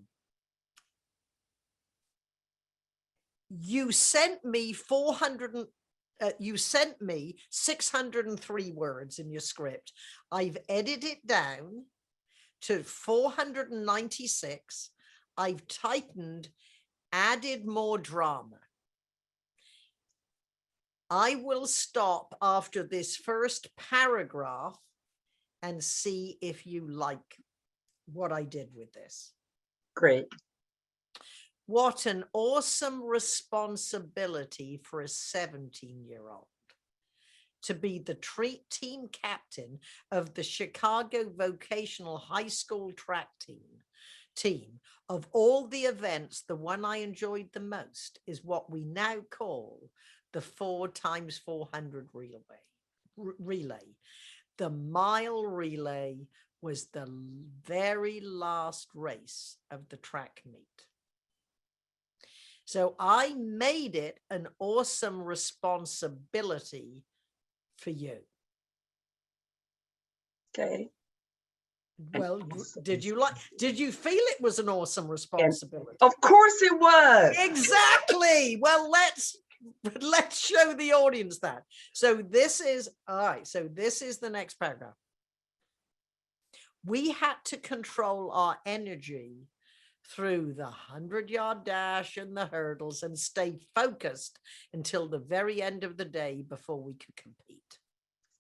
You sent me 603 words in your script. I've edited it down to 496. I've tightened, added more drama. I will stop after this first paragraph and see if you like what I did with this. Great. What an awesome responsibility for a 17-year-old to be the team captain of the Chicago Vocational High School track team. Of all the events, the one I enjoyed the most is what we now call the 4x400 relay. The mile relay was the very last race of the track meet. So I made it an awesome responsibility for you. Okay. Well, did you feel it was an awesome responsibility? Of course it was. Exactly. Well, let's show the audience that. So this is, all right, so this is the next paragraph. We had to control our energy through the 100-yard dash and the hurdles and stay focused until the very end of the day before we could compete.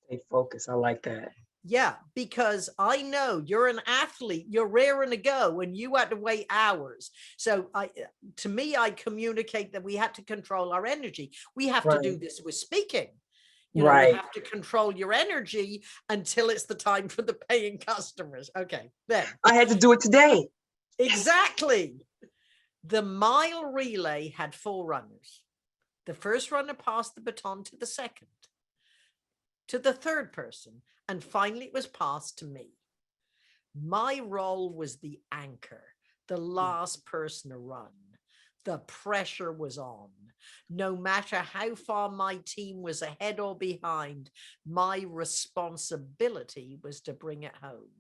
Stay focused. I like that. Yeah, because I know you're an athlete, you're raring to go, and you had to wait hours. So to me, I communicate that we had to control our energy. We have to do this with speaking. You know, you have to control your energy until it's the time for the paying customers. Okay, then. I had to do it today. Exactly. The mile relay had 4 runners. The first runner passed the baton to the second, to the third person, and finally it was passed to me. My role was the anchor, the last person to run. The pressure was on. No matter how far my team was ahead or behind, my responsibility was to bring it home.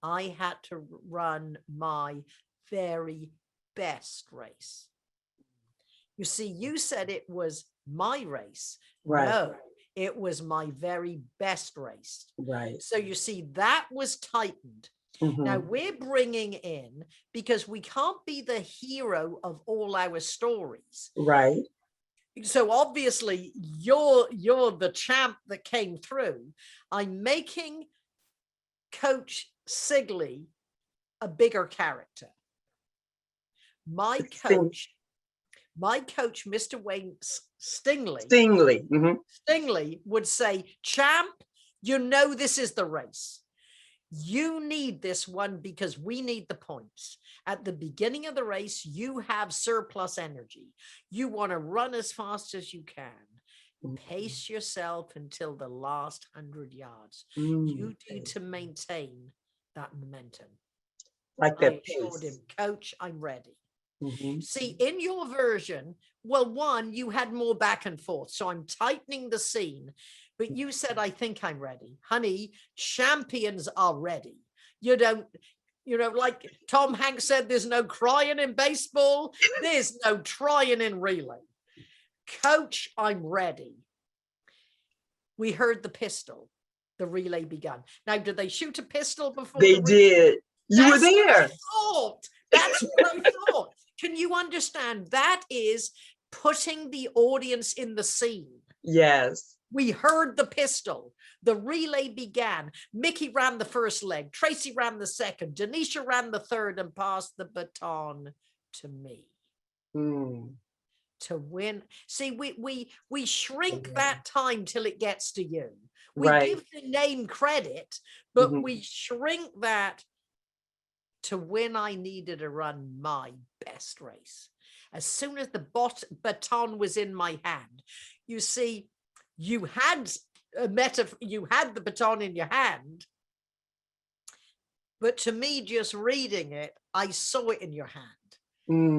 I had to run my very best race. You see, you said it was my race. Right. No, it was my very best race. Right. So you see, that was tightened. Mm-hmm. Now we're bringing in, because we can't be the hero of all our stories. Right. So obviously you're the champ that came through. I'm making Coach Sigley a bigger character. My coach, Mr. Wayne Stingley, Mm-hmm. Stingley would say, champ, you know this is the race. You need this one because we need the points. At the beginning of the race, you have surplus energy. You want to run as fast as you can. Pace yourself until the last 100 yards. You need to maintain that momentum. Like that I assured him, Coach, I'm ready. Mm-hmm. See, in your version, well, one, you had more back and forth. So I'm tightening the scene. But you said, I think I'm ready. Honey, champions are ready. You don't, like Tom Hanks said, there's no crying in baseball. There's no trying in relay. Coach, I'm ready. We heard the pistol. The relay began. Now, did they shoot a pistol before? They did. You were there. That's what I thought. Can you understand? That is putting the audience in the scene. Yes. We heard the pistol. The relay began. Mickey ran the first leg. Tracy ran the second. Denisha ran the third and passed the baton to me. To win. See, we shrink that time till it gets to you. We give the name credit, but we shrink that To win, I needed to run my best race. As soon as the baton was in my hand, you see, you had you had the baton in your hand, but to me, just reading it, I saw it in your hand.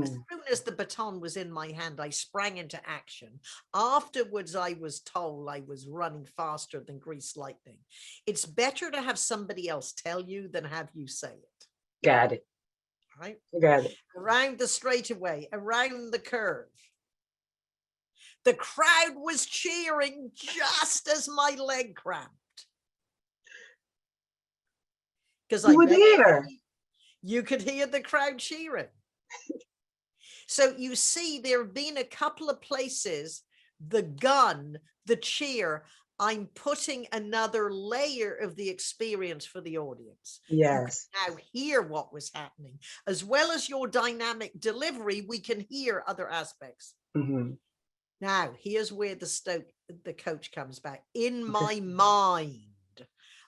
As soon as the baton was in my hand, I sprang into action. Afterwards, I was told I was running faster than greased lightning. It's better to have somebody else tell you than have you say it. Got it. Right? Got it. Around the straightaway, around the curve. The crowd was cheering just as my leg cramped. Because You were there. You could hear the crowd cheering. So you see, there have been a couple of places, the gun, the cheer, I'm putting another layer of the experience for the audience. Yes. You can now hear what was happening. As well as your dynamic delivery, we can hear other aspects. Mm-hmm. Now, here's where the coach comes back. In my mind,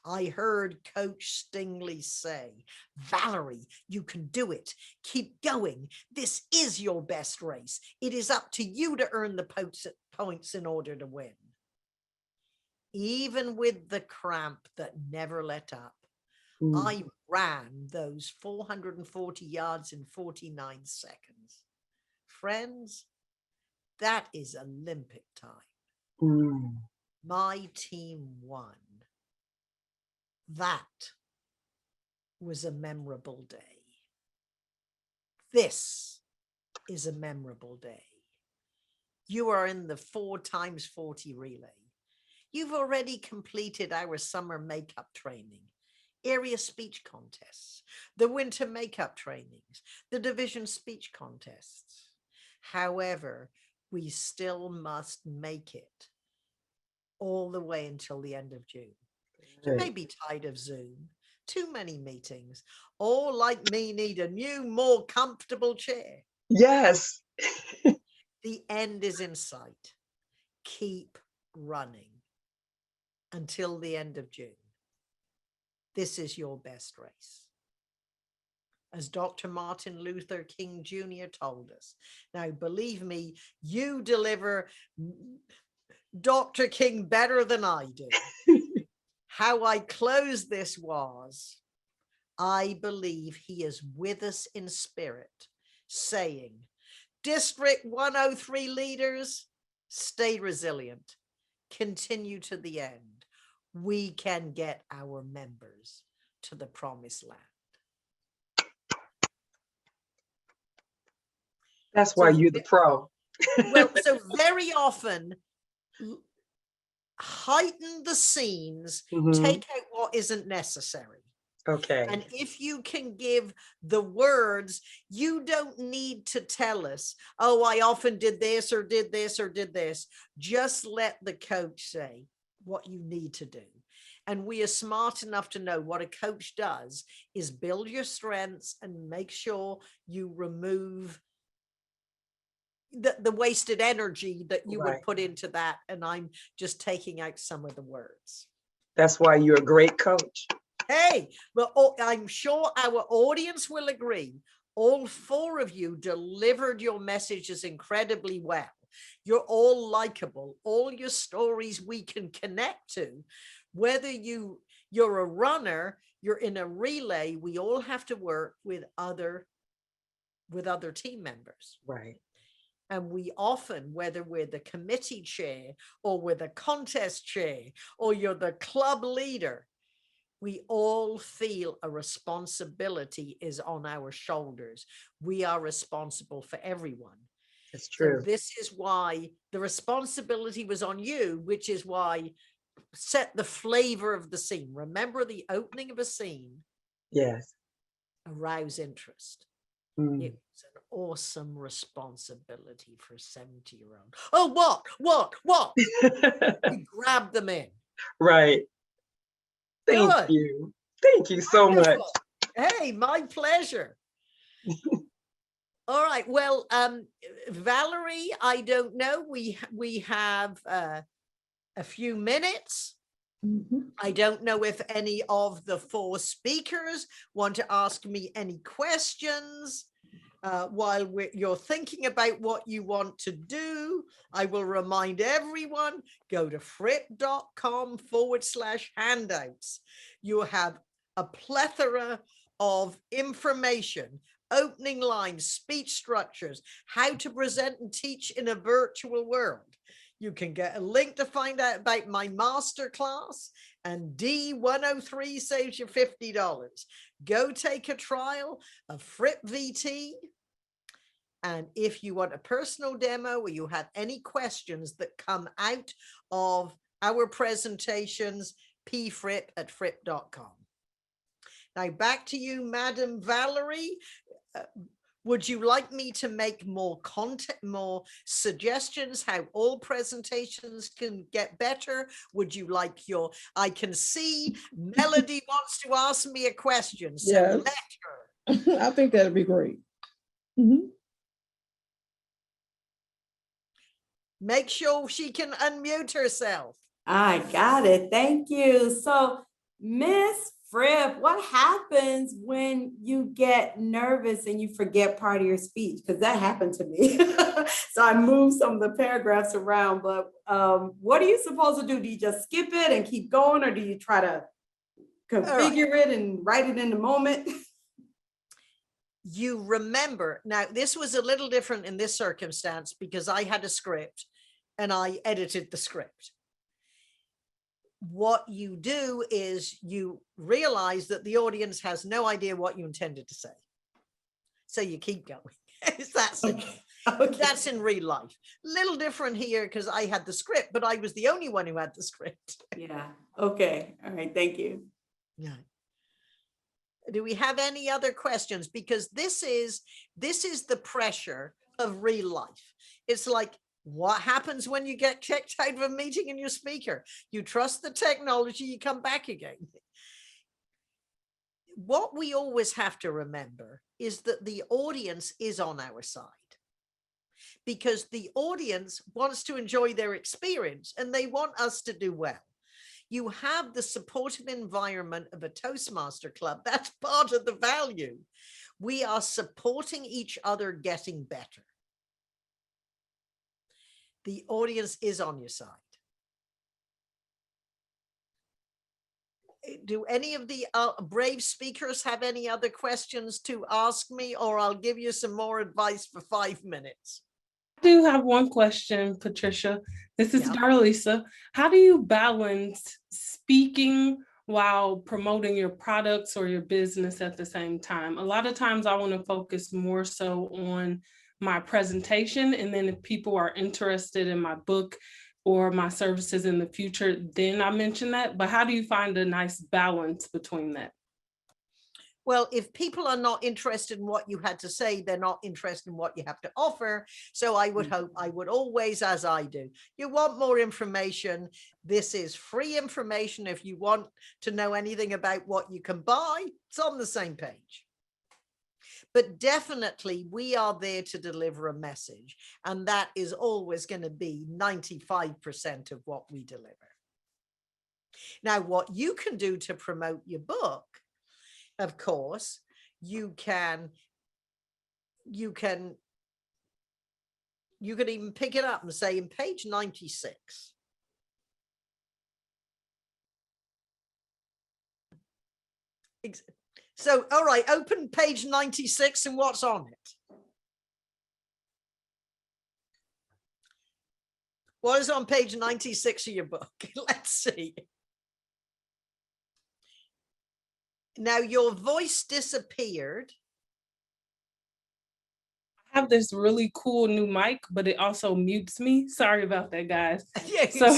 I heard Coach Stingley say, Valerie, you can do it. Keep going. This is your best race. It is up to you to earn the points in order to win. Even with the cramp that never let up, I ran those 440 yards in 49 seconds. Friends, that is Olympic time. My team won. That was a memorable day. This is a memorable day. You are in the 4x40 relay. You've already completed our summer makeup training, area speech contests, the winter makeup trainings, the division speech contests. However, we still must make it all the way until the end of June. You may be tired of Zoom, too many meetings, or like me need a new, more comfortable chair. Yes. The end is in sight. Keep running until the end of June. This is your best race. As Dr. Martin Luther King Jr. told us. Now, believe me, you deliver Dr. King better than I do. How I closed this was, I believe he is with us in spirit, saying, District 103 leaders, stay resilient, continue to the end. We can get our members to the promised land. That's why you're the pro. Well, so very often, heighten the scenes, take out what isn't necessary. Okay. And if you can give the words, you don't need to tell us, oh, I often did this or did this or did this. Just let the coach say what you need to do. And we are smart enough to know what a coach does is build your strengths and make sure you remove the wasted energy that you would put into that. And I'm just taking out some of the words. That's why you're a great coach. Hey, well, I'm sure our audience will agree. All four of you delivered your messages incredibly well. You're all likable. All your stories we can connect to. Whether you're a runner, you're in a relay, we all have to work with other team members. Right. And we often, whether we're the committee chair or we're the contest chair or you're the club leader, we all feel a responsibility is on our shoulders. We are responsible for everyone. That's true. So this is why the responsibility was on you, which is why set the flavor of the scene. Remember the opening of a scene. Yes. Arouse interest. It was an awesome responsibility for a 70-year-old. Oh, what? We grabbed them in. Right. Thank you. Thank you so much. Hey, my pleasure. All right. Well, Valerie, I don't know. We have a few minutes. I don't know if any of the 4 speakers want to ask me any questions. While you're thinking about what you want to do, I will remind everyone, go to fripp.com/handouts. You have a plethora of information, opening lines, speech structures, how to present and teach in a virtual world. You can get a link to find out about my masterclass, and D103 saves you $50. Go take a trial of Fripp VT. And if you want a personal demo or you have any questions that come out of our presentations, pfripp@fripp.com. Now back to you, Madam Valerie. Would you like me to make more content, more suggestions, how all presentations can get better? Would you like I can see Melody wants to ask me a question, so Yes. let her. I think that'd be great. Mhm. Make sure she can unmute herself. I got it. Thank you. So, Miss Fripp, what happens when you get nervous and you forget part of your speech? Because that happened to me. So I moved some of the paragraphs around, but what are you supposed to do? Do you just skip it and keep going, or do you try to configure it and write it in the moment? You remember, now this was a little different in this circumstance because I had a script and I edited the script. What you do is you realize that the audience has no idea what you intended to say. So you keep going. That's Okay. That's in real life. Little different here because I had the script, but I was the only one who had the script. Yeah. Okay. All right. Thank you. Yeah. Do we have any other questions? Because this is the pressure of real life. It's like, what happens when you get kicked out of a meeting and your speaker? You trust the technology, you come back again. What we always have to remember is that the audience is on our side, because the audience wants to enjoy their experience and they want us to do well. You have the supportive environment of a Toastmaster club. That's part of the value. We are supporting each other getting better. The audience is on your side. Do any of the brave speakers have any other questions to ask me, or I'll give you some more advice for 5 minutes? I do have one question, Patricia. This is DarLisa. How do you balance speaking while promoting your products or your business at the same time? A lot of times I want to focus more so on my presentation, and then if people are interested in my book or my services in the future, then I mention that. But how do you find a nice balance between that? Well, if people are not interested in what you had to say, they're not interested in what you have to offer. So I would hope, I would always, as I do, you want more information. This is free information. If you want to know anything about what you can buy, it's on the same page. But definitely we are there to deliver a message, and that is always going to be 95% of what we deliver. Now, what you can do to promote your book, of course, you can even pick it up and say in page 96. So, all right, open page 96 and what's on it? What is on page 96 of your book? Let's see. Now your voice disappeared. I have this really cool new mic, but it also mutes me. Sorry about that, guys. Yeah, So,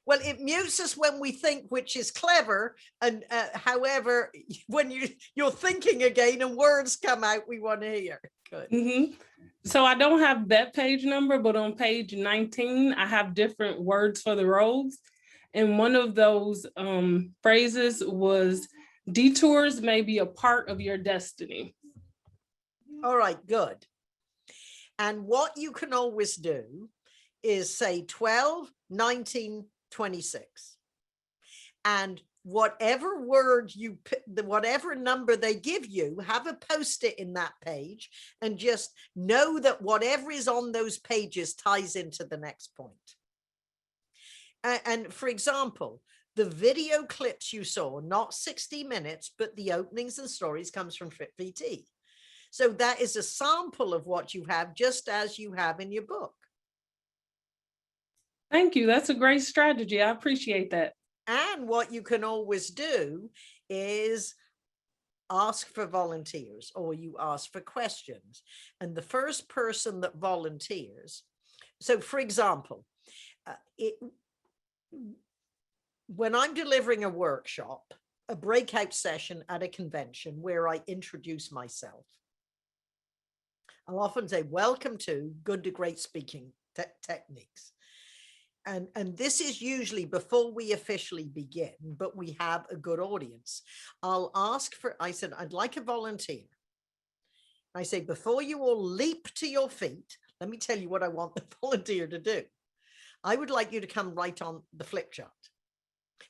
well, it mutes us when we think, which is clever. And however, when you're thinking again and words come out, we want to hear. Good. So I don't have that page number, but on page 19, I have different words for the roads. And one of those phrases was, detours may be a part of your destiny. All right, good. And what you can always do is say 12, 19, 26. And whatever word you pick, whatever number they give you, have a post-it in that page and just know that whatever is on those pages ties into the next point. And for example, the video clips you saw, not 60 minutes, but the openings and stories comes from Fripp VT. So that is a sample of what you have, just as you have in your book. Thank you. That's a great strategy. I appreciate that. And what you can always do is ask for volunteers, or you ask for questions. And the first person that volunteers, so for example, when I'm delivering a workshop, a breakout session at a convention where I introduce myself, I'll often say, welcome to Good to Great Speaking Techniques. And this is usually before we officially begin, but we have a good audience. I'll ask for, I said, I'd like a volunteer. I say, before you all leap to your feet, let me tell you what I want the volunteer to do. I would like you to come right on the flip chart.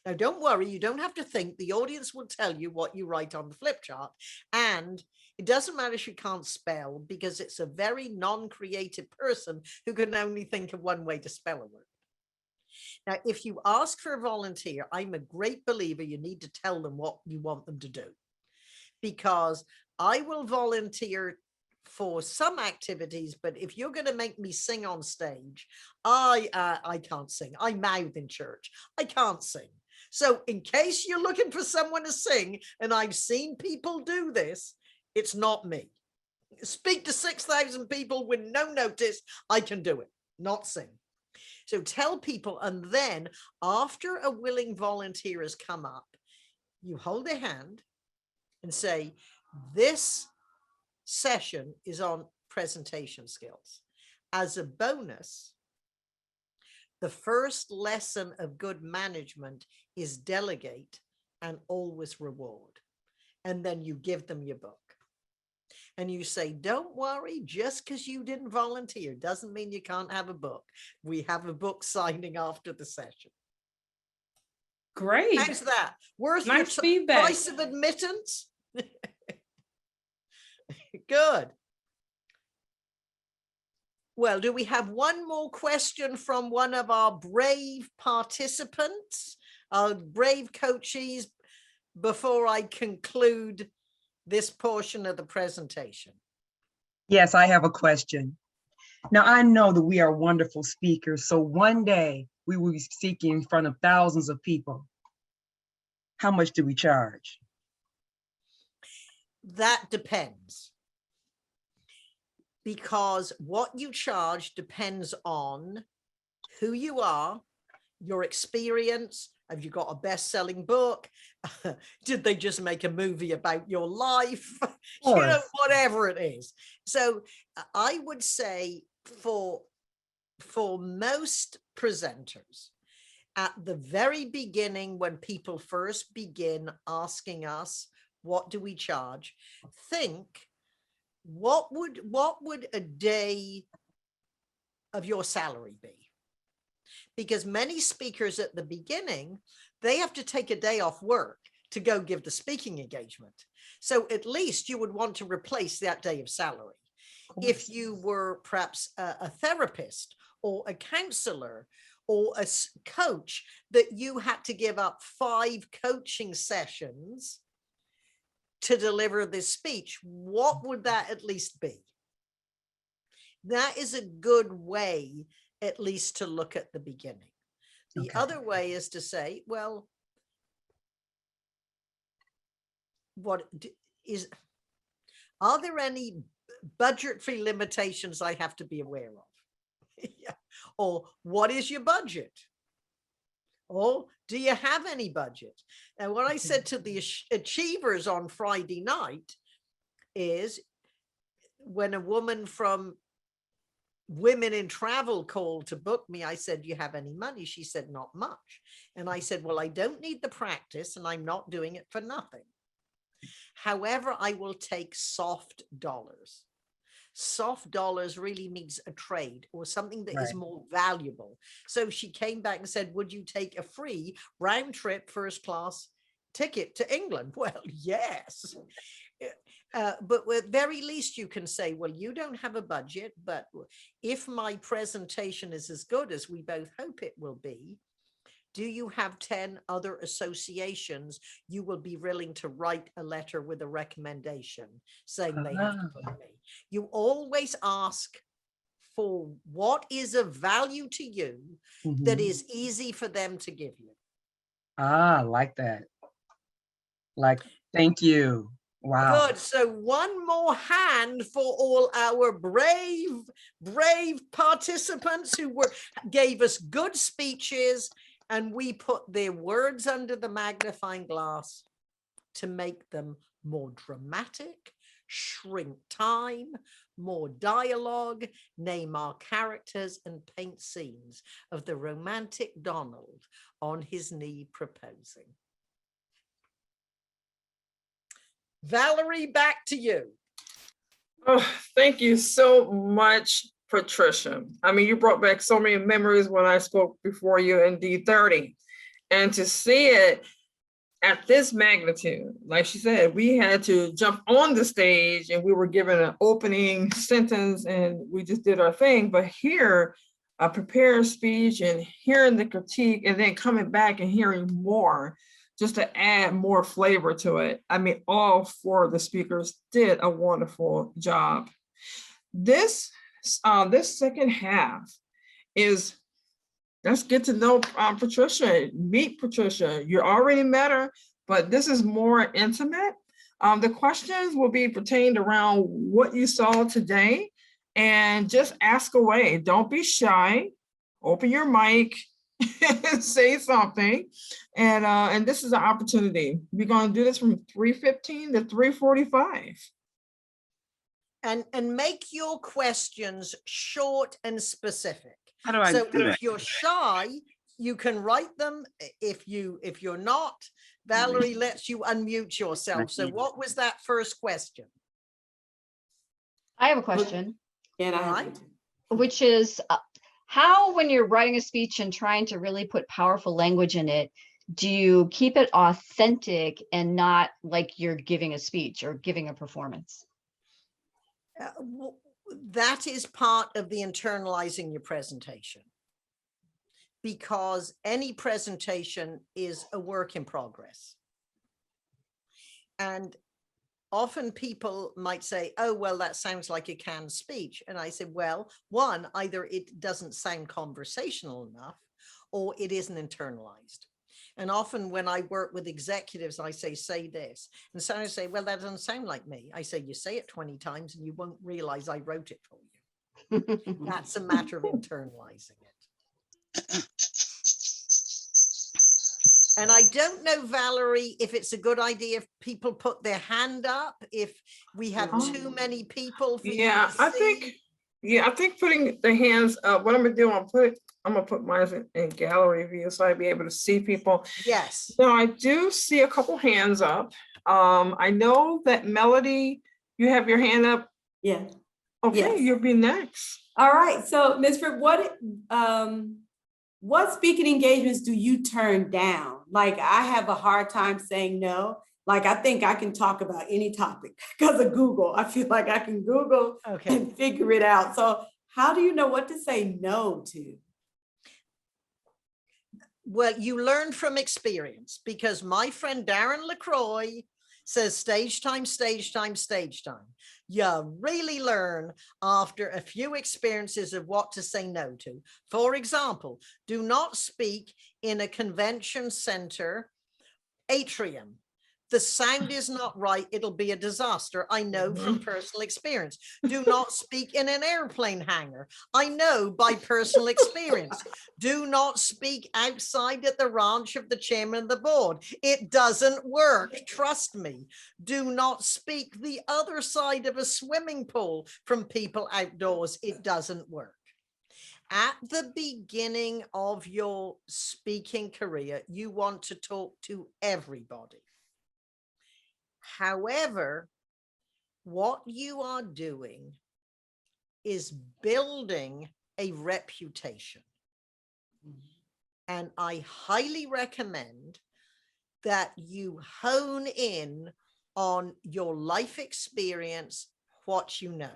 Now, don't worry, you don't have to think. The audience will tell you what you write on the flip chart. And it doesn't matter if you can't spell, because it's a very non-creative person who can only think of one way to spell a word. Now, if you ask for a volunteer, I'm a great believer you need to tell them what you want them to do, because I will volunteer for some activities, but if you're going to make me sing on stage, I can't sing. I mouth in church. I can't sing. So in case you're looking for someone to sing, and I've seen people do this, it's not me. Speak to 6,000 people with no notice. I can do it, not sing. So tell people, and then after a willing volunteer has come up, you hold their hand and say, this session is on presentation skills. As a bonus, the first lesson of good management is delegate and always reward. And then you give them your book. And you say, don't worry, just because you didn't volunteer doesn't mean you can't have a book. We have a book signing after the session. Great. How's that? Worth Nice your feedback. price of admittance? Good. Well, do we have one more question from one of our brave participants, our brave coaches, before I conclude this portion of the presentation? Yes, I have a question. Now, I know that we are wonderful speakers, so one day we will be speaking in front of thousands of people. How much do we charge? That depends. Because what you charge depends on who you are, your experience. Have you got a best-selling book? Did they just make a movie about your life? You know, whatever it is. So I would say for most presenters, at the very beginning, when people first begin asking us, what do we charge? Think, what would a day of your salary be? Because many speakers at the beginning, they have to take a day off work to go give the speaking engagement. So at least you would want to replace that day of salary. If you were perhaps a therapist or a counselor or a coach, that you had to give up 5 coaching sessions to deliver this speech, what would that at least be? That is a good way, at least, to look at the beginning. The other way is to say, well, are there any budgetary limitations I have to be aware of? Yeah. Or what is your budget? Or do you have any budget? And what I said to the achievers on Friday night is, when a woman from Women in Travel called to book me, I said, do you have any money? She said, not much. And I said, well, I don't need the practice and I'm not doing it for nothing. However, I will take soft dollars. Soft dollars really means a trade or something that is more valuable. So she came back and said, would you take a free round trip first class ticket to England. Well, yes. But at very least you can say, well, you don't have a budget, but if my presentation is as good as we both hope it will be, do you have 10 other associations you will be willing to write a letter with a recommendation saying they have to put me? You always ask for what is of value to you that is easy for them to give you. Ah, I like that. Like, thank you. Wow. Good. So one more hand for all our brave participants who gave us good speeches, and we put their words under the magnifying glass to make them more dramatic, shrink time, more dialogue, name our characters, and paint scenes of the romantic Donald on his knee proposing. Valerie, back to you. Oh, thank you so much, Patricia. I mean, you brought back so many memories when I spoke before you in D30. And to see it at this magnitude, like she said, we had to jump on the stage and we were given an opening sentence and we just did our thing. But here, a prepared speech and hearing the critique and then coming back and hearing more, just to add more flavor to it. I mean, all four of the speakers did a wonderful job. This second half is, let's get to know Patricia, meet Patricia. You already met her, but this is more intimate. The questions will be pertained around what you saw today, and just ask away. Don't be shy. Open your mic and say something. And this is an opportunity. We're going to do this from 3:15 to 3:45. And make your questions short and specific. How do I So do that? if you're shy, you can write them. If you're not, Valerie lets you unmute yourself. So what was that first question? I have a question, Yeah, All right. which is how, when you're writing a speech and trying to really put powerful language in it, do you keep it authentic and not like you're giving a speech or giving a performance? That is part of the internalizing your presentation, because any presentation is a work in progress. And often people might say, oh, well, that sounds like a canned speech. And I say, well, one, either it doesn't sound conversational enough or it isn't internalized. And often when I work with executives, I say this. And some say, well, that doesn't sound like me. I say, you say it 20 times and you won't realize I wrote it for you. That's a matter of internalizing it. And I don't know, Valerie, if it's a good idea if people put their hand up, if we have too many people for you to see. I think putting the hands up, what I'm gonna do, I'm gonna put mine in gallery view so I'd be able to see people. Yes. Now I do see a couple hands up. I know that Melody, you have your hand up. Yeah. Okay, Yes. you'll be next. All right. So, Ms. Fripp, what speaking engagements do you turn down? Like, I have a hard time saying no. Like, I think I can talk about any topic because of Google. I feel like I can Google and figure it out. So how do you know what to say no to? Well, you learn from experience, because my friend Darren LaCroix says stage time, stage time, stage time. You really learn after a few experiences of what to say no to. For example, do not speak in a convention center atrium. The sound is not right. It'll be a disaster. I know from personal experience. Do not speak in an airplane hangar. I know by personal experience. Do not speak outside at the ranch of the chairman of the board. It doesn't work. Trust me. Do not speak the other side of a swimming pool from people outdoors. It doesn't work. At the beginning of your speaking career, you want to talk to everybody. However, what you are doing is building a reputation. And I highly recommend that you hone in on your life experience, what you know.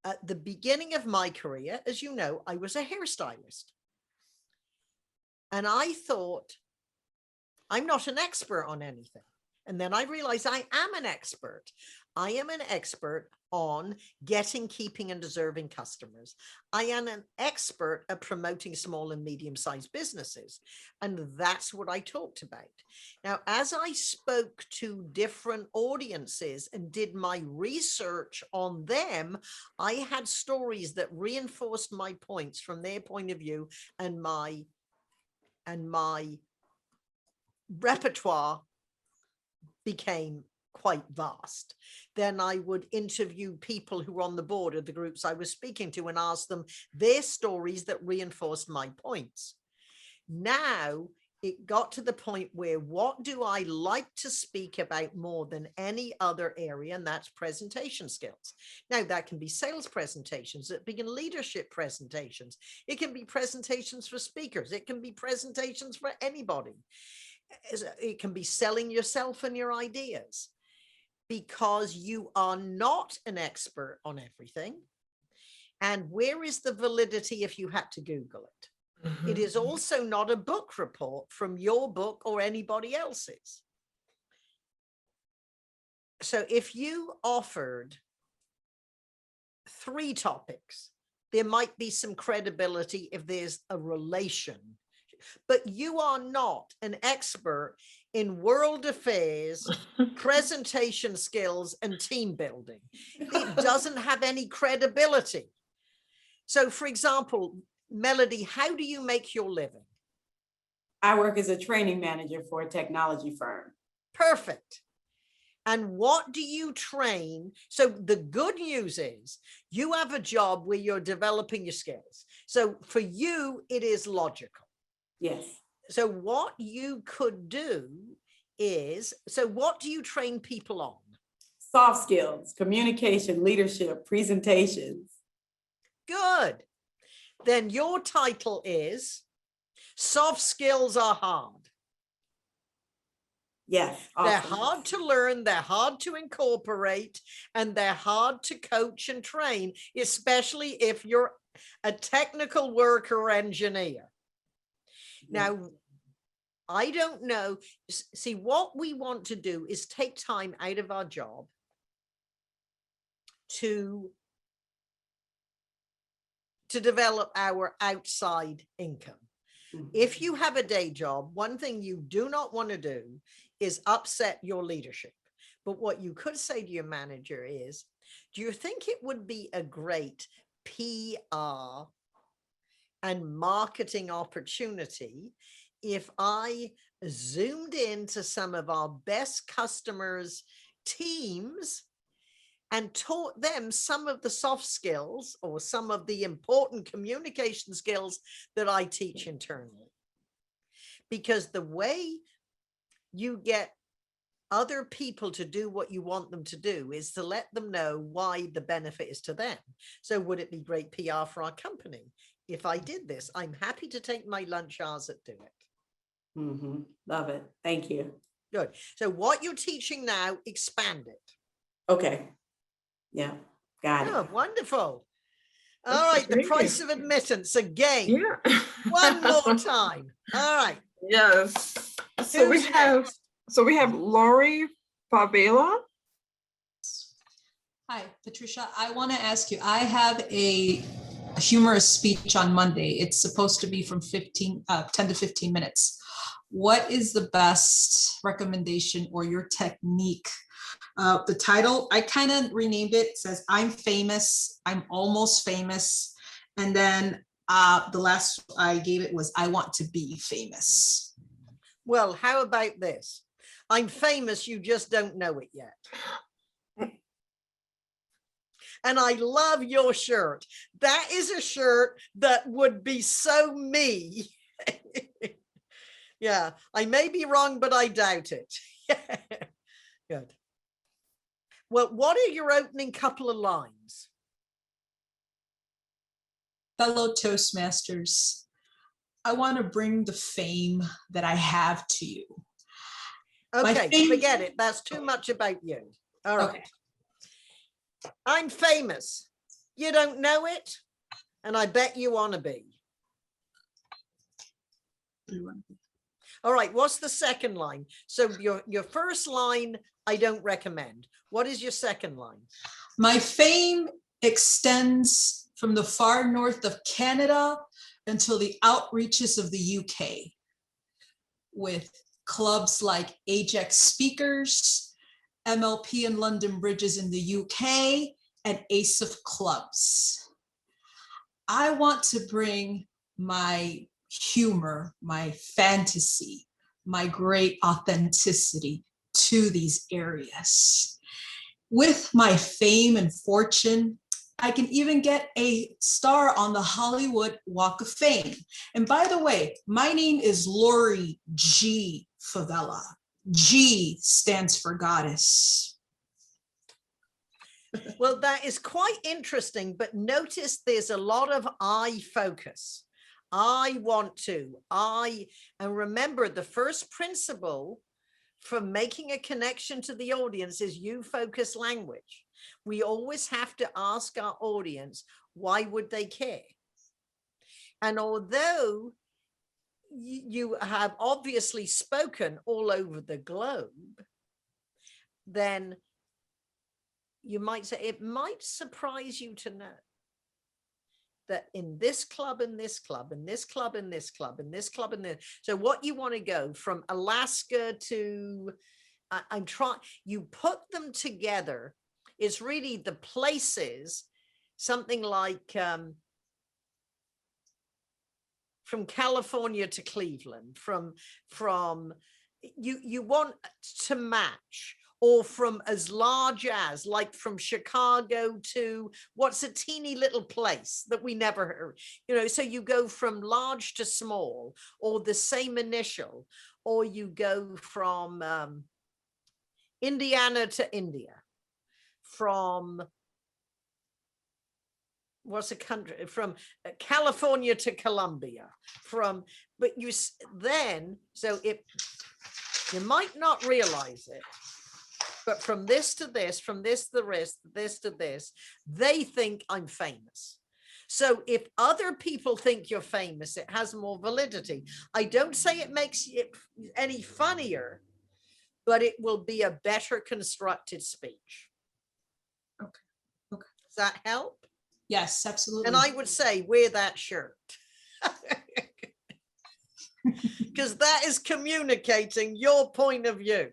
At the beginning of my career, as you know, I was a hairstylist. And I thought, I'm not an expert on anything. And then I realized I am an expert. I am an expert on getting, keeping, and deserving customers. I am an expert at promoting small and medium-sized businesses. And that's what I talked about. Now, as I spoke to different audiences and did my research on them, I had stories that reinforced my points from their point of view, and my repertoire became quite vast. Then I would interview people who were on the board of the groups I was speaking to and ask them their stories that reinforced my points. Now it got to the point where, what do I like to speak about more than any other area? And that's presentation skills. Now that can be sales presentations, it can be leadership presentations, it can be presentations for speakers, it can be presentations for anybody. It can be selling yourself and your ideas, because you are not an expert on everything. And where is the validity if you had to Google it? Mm-hmm. It is also not a book report from your book or anybody else's. So if you offered 3 topics, there might be some credibility if there's a relation. But you are not an expert in world affairs, presentation skills, and team building. It doesn't have any credibility. So, for example, Melody, how do you make your living? I work as a training manager for a technology firm. Perfect. And what do you train? So the good news is you have a job where you're developing your skills. So for you, it is logical. Yes. So what you could do is, so what do you train people on? Soft skills, communication, leadership, presentations. Good. Then your title is Soft Skills Are Hard. Yes. They're Awesome. hard to learn, they're hard to incorporate, and they're hard to coach and train, especially if you're a technical worker or engineer. Now, I don't know. See, what we want to do is take time out of our job to develop our outside income. If you have a day job, one thing you do not want to do is upset your leadership. But what you could say to your manager is, do you think it would be a great PR and marketing opportunity if I zoomed into some of our best customers' teams and taught them some of the soft skills or some of the important communication skills that I teach internally? Because the way you get other people to do what you want them to do is to let them know why the benefit is to them. So would it be great PR for our company if I did this? I'm happy to take my lunch hours at do it. Mm-hmm. Love it. Thank you. Good. So what you're teaching now, expand it. Okay. Yeah. Got it. Oh, wonderful. All That's right. The great. price of admittance again. Yeah. One more time. All right. Yes. So Who's we have Lori Favela. Hi, Patricia. I want to ask you, I have a humorous speech on Monday. It's supposed to be from 10 to 15 minutes. What is the best recommendation or your technique? The title, I kind of renamed it. It says, I'm famous, I'm almost famous. And then the last I gave it was, I want to be famous. Well, how about this? I'm famous, you just don't know it yet. And I love your shirt. That is a shirt that would be so me. Yeah, I may be wrong, but I doubt it. Good. Well, what are your opening couple of lines? Fellow Toastmasters, I want to bring the fame that I have to you. My Okay, fame- forget it. That's too much about you. All right. Okay. I'm famous. You don't know it, and I bet you want to be. All right, what's the second line? So your first line, I don't recommend. What is your second line? My fame extends from the far north of Canada until the outreaches of the UK, with clubs like Ajax Speakers, MLP and London Bridges in the UK, and Ace of Clubs. I want to bring my humor, my fantasy, my great authenticity to these areas. With my fame and fortune, I can even get a star on the Hollywood Walk of Fame. And by the way, my name is Lori G. Favela. G stands for goddess. Well, that is quite interesting, but notice there's a lot of I focus. I want to, and remember the first principle for making a connection to the audience is you focus language. We always have to ask our audience, why would they care? And although you have obviously spoken all over the globe, then you might say, it might surprise you to know that in this club and this club and this club and this club and this club and this. So what you want to go from Alaska to, I'm trying, you put them together. It's really the places, something like from California to Cleveland, from you want to match, or from as large as, like from Chicago to what's a teeny little place that we never heard, you know, so you go from large to small, or the same initial, or you go from Indiana to India, from what's a country, from California to Colombia, from, but you then, so it, you might not realize it, but from this to this, from this to the rest, this to this, they think I'm famous. So if other people think you're famous, it has more validity. I don't say it makes it any funnier, but it will be a better constructed speech. Okay. Okay. Does that help? Yes, absolutely. And I would say, wear that shirt. Because that is communicating your point of view.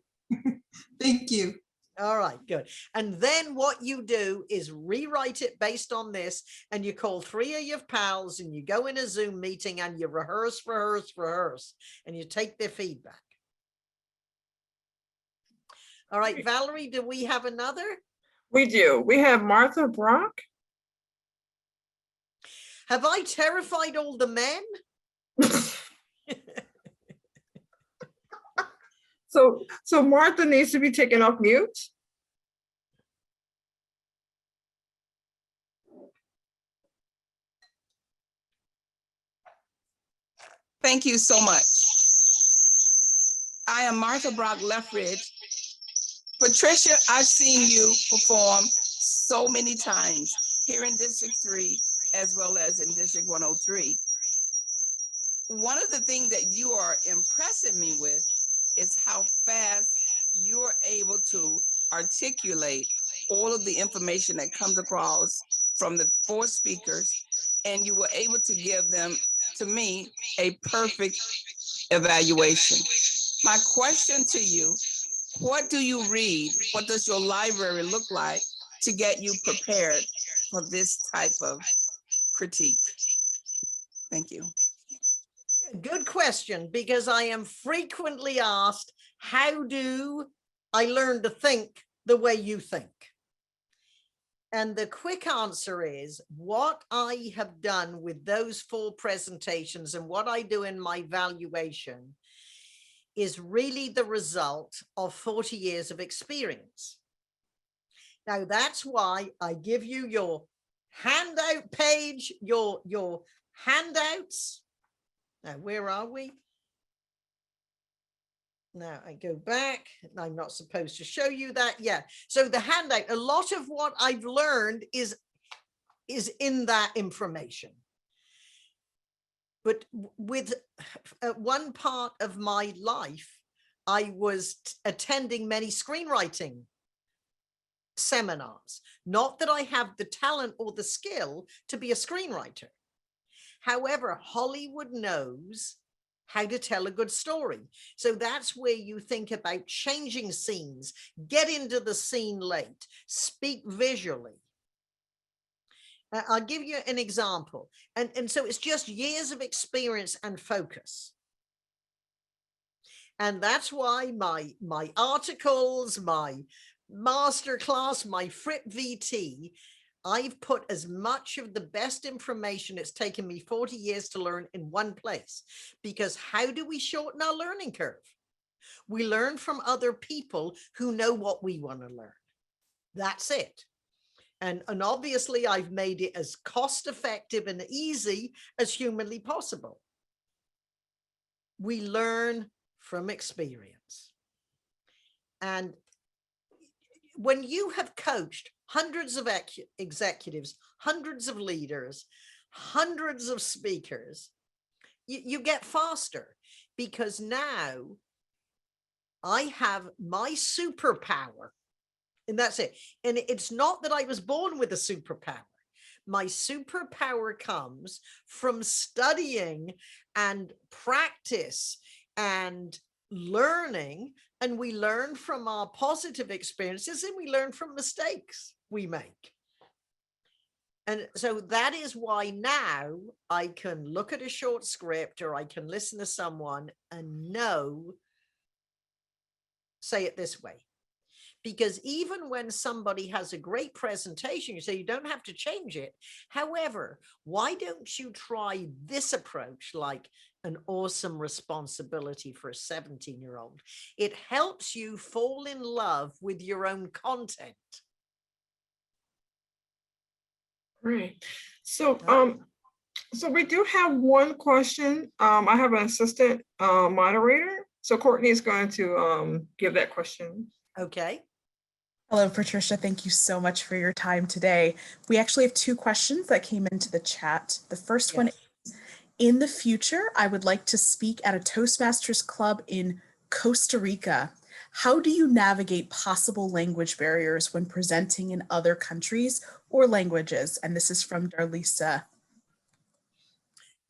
Thank you. All right, good. And then what you do is rewrite it based on this, and you call 3 of your pals and you go in a Zoom meeting and you rehearse, and you take their feedback. All right, Valerie, do we have another? We do. We have Martha Brock. Have I terrified all the men? So Martha needs to be taken off mute. Thank you so much. I am Martha Brock Lethbridge. Patricia, I've seen you perform so many times here in District 3, as well as in District 103. One of the things that you are impressing me with is how fast you're able to articulate all of the information that comes across from the 4 speakers, and you were able to give them, to me, a perfect evaluation. My question to you, what do you read? What does your library look like to get you prepared for this type of critique? Thank you. Good question, because I am frequently asked, how do I learn to think the way you think? And the quick answer is, what I have done with those 4 presentations and what I do in my valuation is really the result of 40 years of experience. Now, that's why I give you your handout page, your handouts, Now, where are we? Now I go back. I'm not supposed to show you that. Yeah. So the handout, a lot of what I've learned is in that information. But with one part of my life, I was attending many screenwriting seminars. Not that I have the talent or the skill to be a screenwriter. However, Hollywood knows how to tell a good story. So that's where you think about changing scenes, get into the scene late, speak visually. I'll give you an example. And so it's just years of experience and focus. And that's why my articles, my masterclass, my Fripp VT, I've put as much of the best information it's taken me 40 years to learn in one place. Because how do we shorten our learning curve? We learn from other people who know what we want to learn. That's it. And obviously I've made it as cost effective and easy as humanly possible. We learn from experience. And when you have coached hundreds of executives, hundreds of leaders, hundreds of speakers, you get faster, because now I have my superpower, and that's it. And it's not that I was born with a superpower. My superpower comes from studying and practice and learning, and we learn from our positive experiences and we learn from mistakes we make. And so that is why now I can look at a short script, or I can listen to someone and know, say it this way. Because even when somebody has a great presentation, you say you don't have to change it. However, why don't you try this approach, like an awesome responsibility for a 17-year-old? It helps you fall in love with your own content. Great. So, so we do have one question. I have an assistant moderator. So Courtney is going to give that question. Okay. Hello, Patricia. Thank you so much for your time today. We actually have two questions that came into the chat. The first one is, in the future, I would like to speak at a Toastmasters club in Costa Rica. How do you navigate possible language barriers when presenting in other countries or languages? And this is from DarLisa.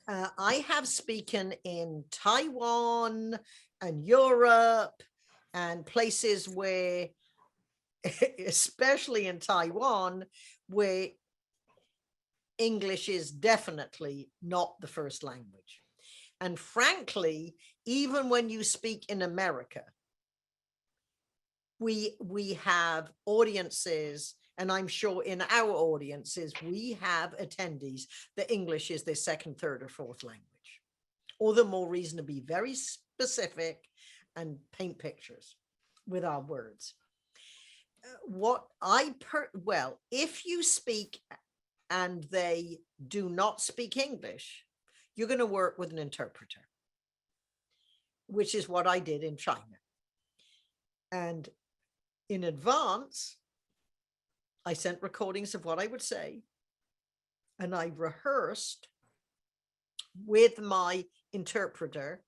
I have spoken in Taiwan and Europe and places where, especially in Taiwan, where English is definitely not the first language. And frankly, even when you speak in America, we have audiences, and I'm sure in our audiences, we have attendees that English is their second, third, or fourth language. Or the more reason to be very specific and paint pictures with our words. Well, if you speak and they do not speak English, you're going to work with an interpreter, which is what I did in China. And in advance, I sent recordings of what I would say, and I rehearsed with my interpreter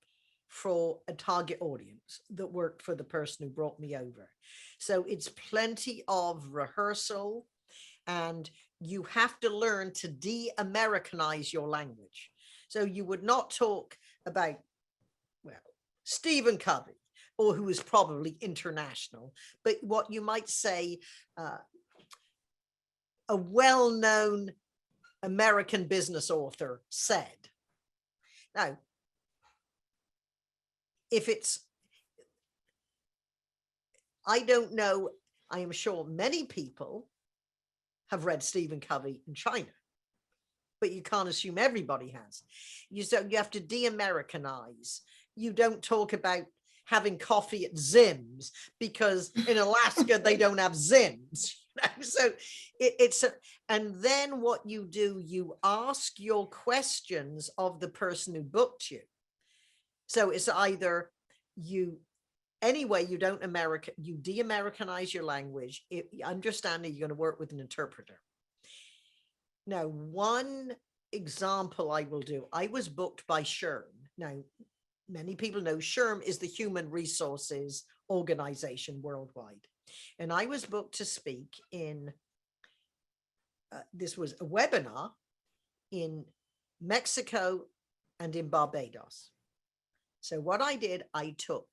for a target audience that worked for the person who brought me over. So it's plenty of rehearsal, and you have to learn to de-Americanize your language. So you would not talk about, well, Stephen Covey, or who is probably international, but what you might say, a well-known American business author said. Now, if it's, I don't know, I am sure many people have read Stephen Covey in China, but you can't assume everybody has. You have to de-Americanize. You don't talk about having coffee at Zim's because in Alaska they don't have Zim's. So it's and then what you do, you ask your questions of the person who booked you. So it's either you anyway, you don't you de-Americanize your language. Understanding you're going to work with an interpreter. Now, one example I will do, I was booked by SHRM. Now, many people know SHRM is the human resources organization worldwide. And I was booked to speak in, this was a webinar in Mexico and in Barbados. So what I did, I took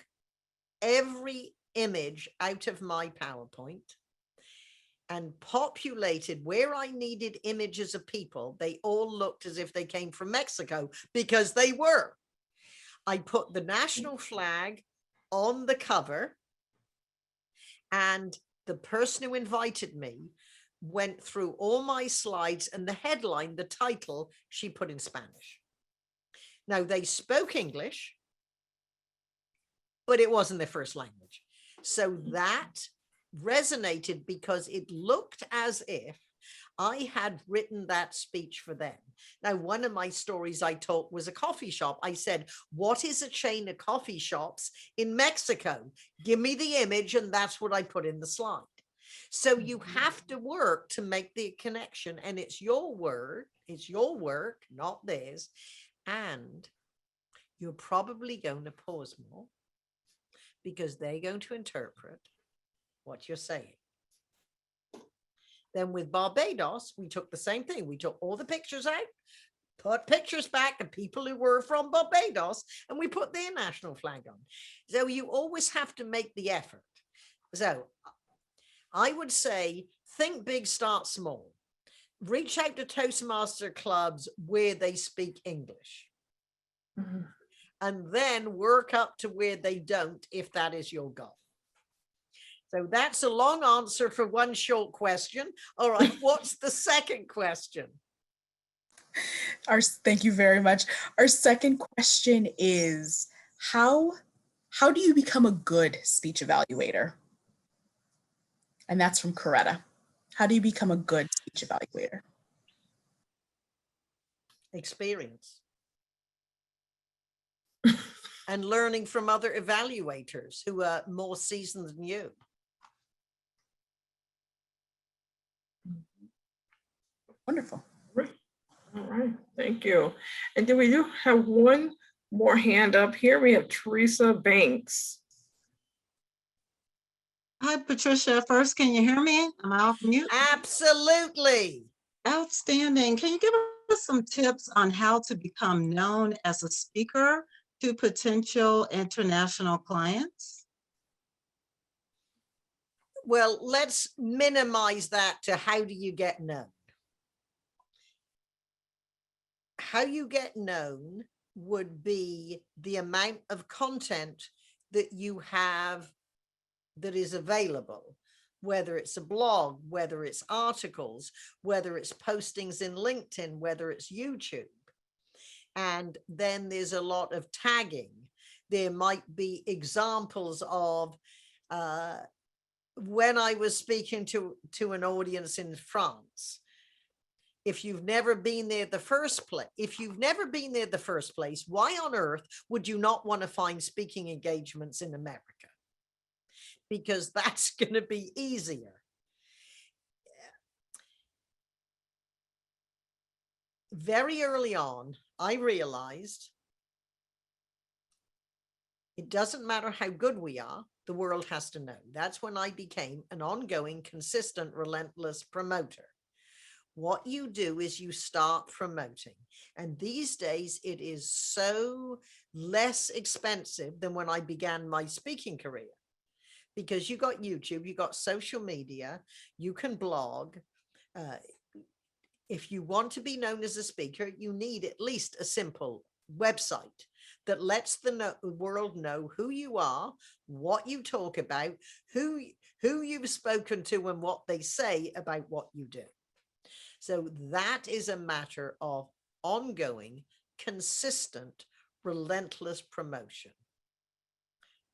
every image out of my PowerPoint and populated where I needed images of people. They all looked as if they came from Mexico because they were. I put the national flag on the cover, and the person who invited me went through all my slides, and the headline, the title, she put in Spanish. Now, they spoke English, but it wasn't their first language. So that resonated because it looked as if I had written that speech for them. Now, one of my stories I told was a coffee shop. I said, what is a chain of coffee shops in Mexico? Give me the image, and that's what I put in the slide. So you have to work to make the connection, and it's your word, it's your work, not theirs. And you're probably going to pause more because they're going to interpret what you're saying. Then with Barbados, we took the same thing. We took all the pictures out, put pictures back of people who were from Barbados, and we put their national flag on. So you always have to make the effort. So I would say, think big, start small. Reach out to Toastmaster clubs where they speak English. Mm-hmm. And then work up to where they don't, if that is your goal. So that's a long answer for one short question. All right, what's the second question? Thank you very much. Our second question is, how do you become a good speech evaluator? And that's from Coretta. How do you become a good speech evaluator? Experience. And learning from other evaluators who are more seasoned than you. Wonderful. All right, thank you. And then we do have one more hand up here. We have Teresa Banks. Hi, Patricia. First, can you hear me? Am I off mute? Absolutely. Outstanding. Can you give us some tips on how to become known as a speaker to potential international clients? Well, let's minimize that to how do you get known? How you get known would be the amount of content that you have that is available, whether it's a blog, whether it's articles, whether it's postings in LinkedIn, whether it's YouTube. And then there's a lot of tagging. There might be examples of when I was speaking to an audience in France. If you've never been there the first place, why on earth would you not want to find speaking engagements in America? Because that's going to be easier. Very early on, I realized it doesn't matter how good we are, the world has to know. That's when I became an ongoing, consistent, relentless promoter. What you do is you start promoting. And these days it is so less expensive than when I began my speaking career. Because you got YouTube, you got social media, you can blog. If you want to be known as a speaker, you need at least a simple website that lets the world know who you are, what you talk about, who you've spoken to, and what they say about what you do. So that is a matter of ongoing, consistent, relentless promotion.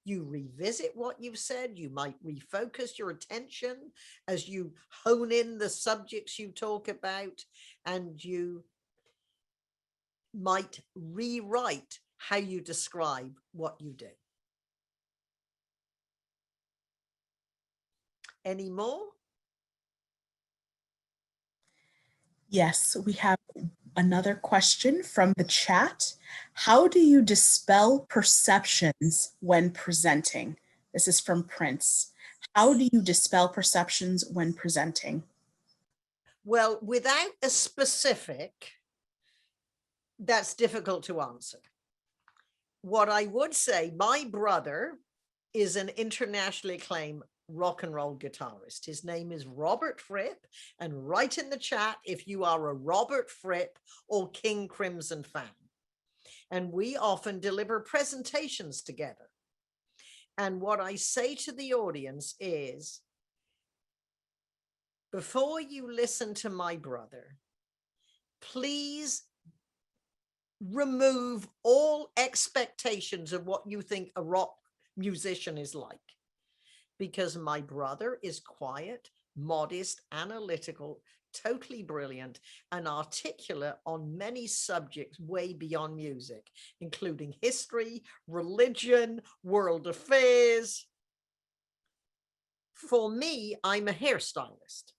You revisit what you've said. You might refocus your attention as you hone in the subjects you talk about, and you might rewrite how you describe what you do. Any more? Yes, we have another question from the chat. How do you dispel perceptions when presenting? This is from Prince. How do you dispel perceptions when presenting? Well, without a specific, that's difficult to answer. What I would say, my brother is an internationally acclaimed rock and roll guitarist. His name is Robert Fripp, and write in the chat if you are a Robert Fripp or King Crimson fan. And we often deliver presentations together. And what I say to the audience is, before you listen to my brother, please remove all expectations of what you think a rock musician is like. Because my brother is quiet, modest, analytical, totally brilliant, and articulate on many subjects way beyond music, including history, religion, world affairs. For me, I'm a hairstylist.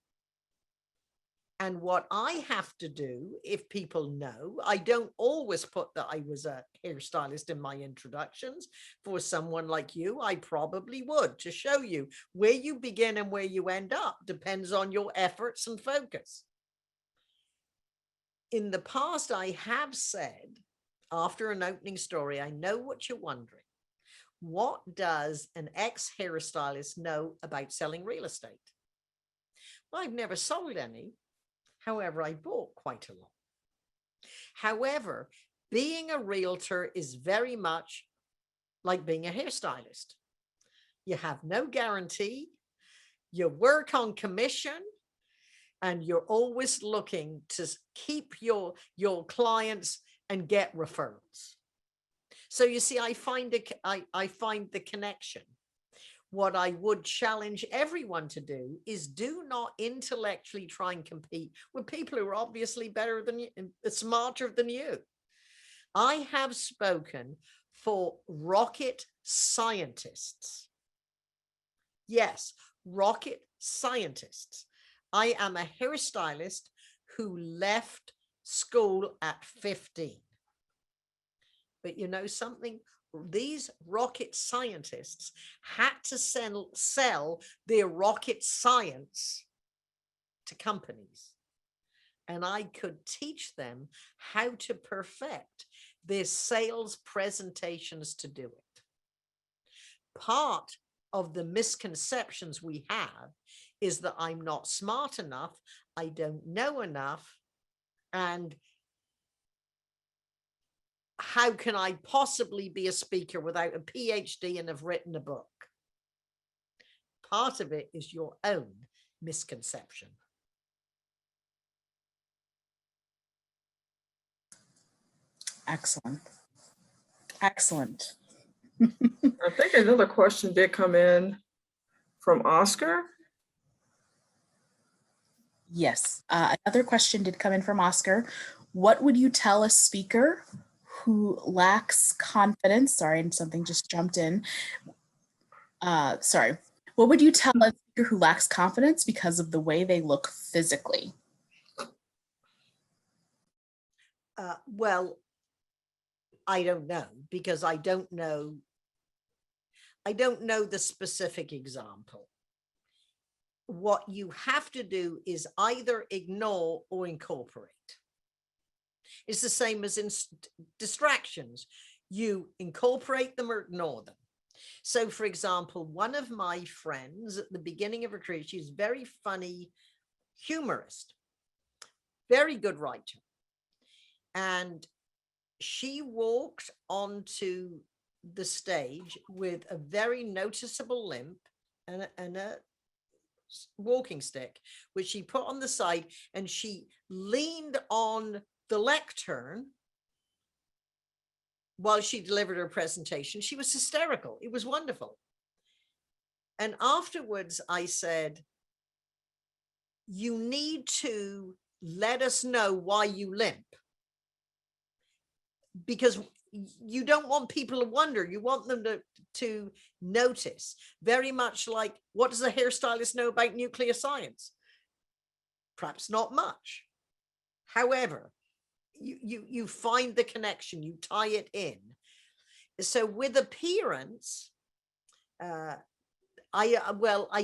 And what I have to do, if people know, I don't always put that I was a hairstylist in my introductions. For someone like you, I probably would, to show you where you begin and where you end up depends on your efforts and focus. In the past, I have said, after an opening story, I know what you're wondering. What does an ex-hairstylist know about selling real estate? Well, I've never sold any. However, I bought quite a lot. However, being a realtor is very much like being a hairstylist. You have no guarantee, you work on commission, and you're always looking to keep your clients and get referrals. So you see, I find the connection. What I would challenge everyone to do is do not intellectually try and compete with people who are obviously better than you, smarter than you. I have spoken for rocket scientists. Yes, rocket scientists. I am a hairstylist who left school at 15. But you know something? These rocket scientists had to sell their rocket science to companies. And I could teach them how to perfect their sales presentations to do it. Part of the misconceptions we have is that I'm not smart enough, I don't know enough, and how can I possibly be a speaker without a PhD and have written a book? Part of it is your own misconception. Excellent. Excellent. I think another question did come in from Oscar. Yes, another question did come in from Oscar. What would you tell a speaker who lacks confidence? Sorry, and something just jumped in. Sorry. What would you tell a speaker who lacks confidence because of the way they look physically? Well, I don't know, because I don't know the specific example. What you have to do is either ignore or incorporate. It's the same as in distractions. You incorporate them or ignore them. So, for example, one of my friends at the beginning of her career, she's very funny humorist, very good writer. And she walked onto the stage with a very noticeable limp and a walking stick, which she put on the side, and she leaned on the lectern while she delivered her presentation. She was hysterical. It was wonderful. And afterwards I said, you need to let us know why you limp, because you don't want people to wonder. You want them to notice, very much like, what does a hairstylist know about nuclear science? Perhaps not much. However, you find the connection, you tie it in. So with appearance, I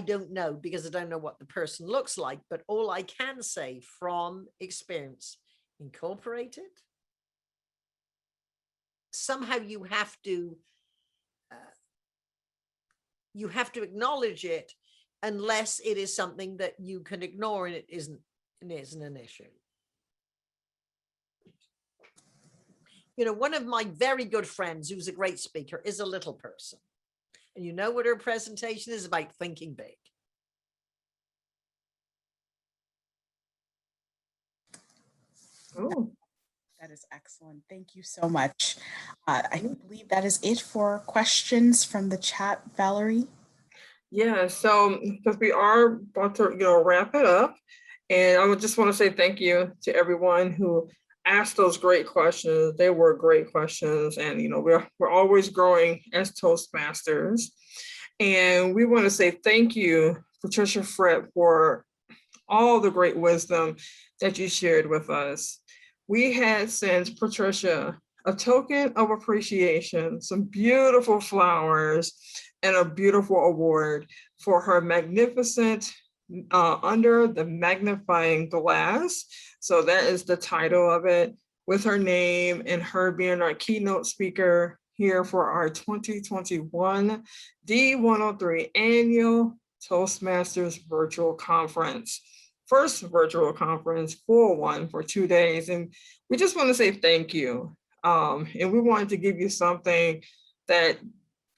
don't know, because I don't know what the person looks like, but all I can say from experience, incorporated. Somehow you have to acknowledge it, unless it is something that you can ignore and it isn't an issue. You know, one of my very good friends who's a great speaker is a little person. And you know what her presentation is about? Thinking big. Oh, That is excellent. Thank you so much. I believe that is it for questions from the chat, Valerie. yeah. So because we are about to, wrap it up, and I would just want to say thank you to everyone who asked those great questions. They were great questions, and we're always growing as Toastmasters. And we want to say thank you, Patricia Fripp, for all the great wisdom that you shared with us. We had sent Patricia a token of appreciation, some beautiful flowers, and a beautiful award for her magnificent Under the Magnifying Glass. So that is the title of it, with her name and her being our keynote speaker here for our 2021 D103 Annual Toastmasters Virtual Conference. First virtual conference, full one for 2 days. And we just want to say thank you. And we wanted to give you something that,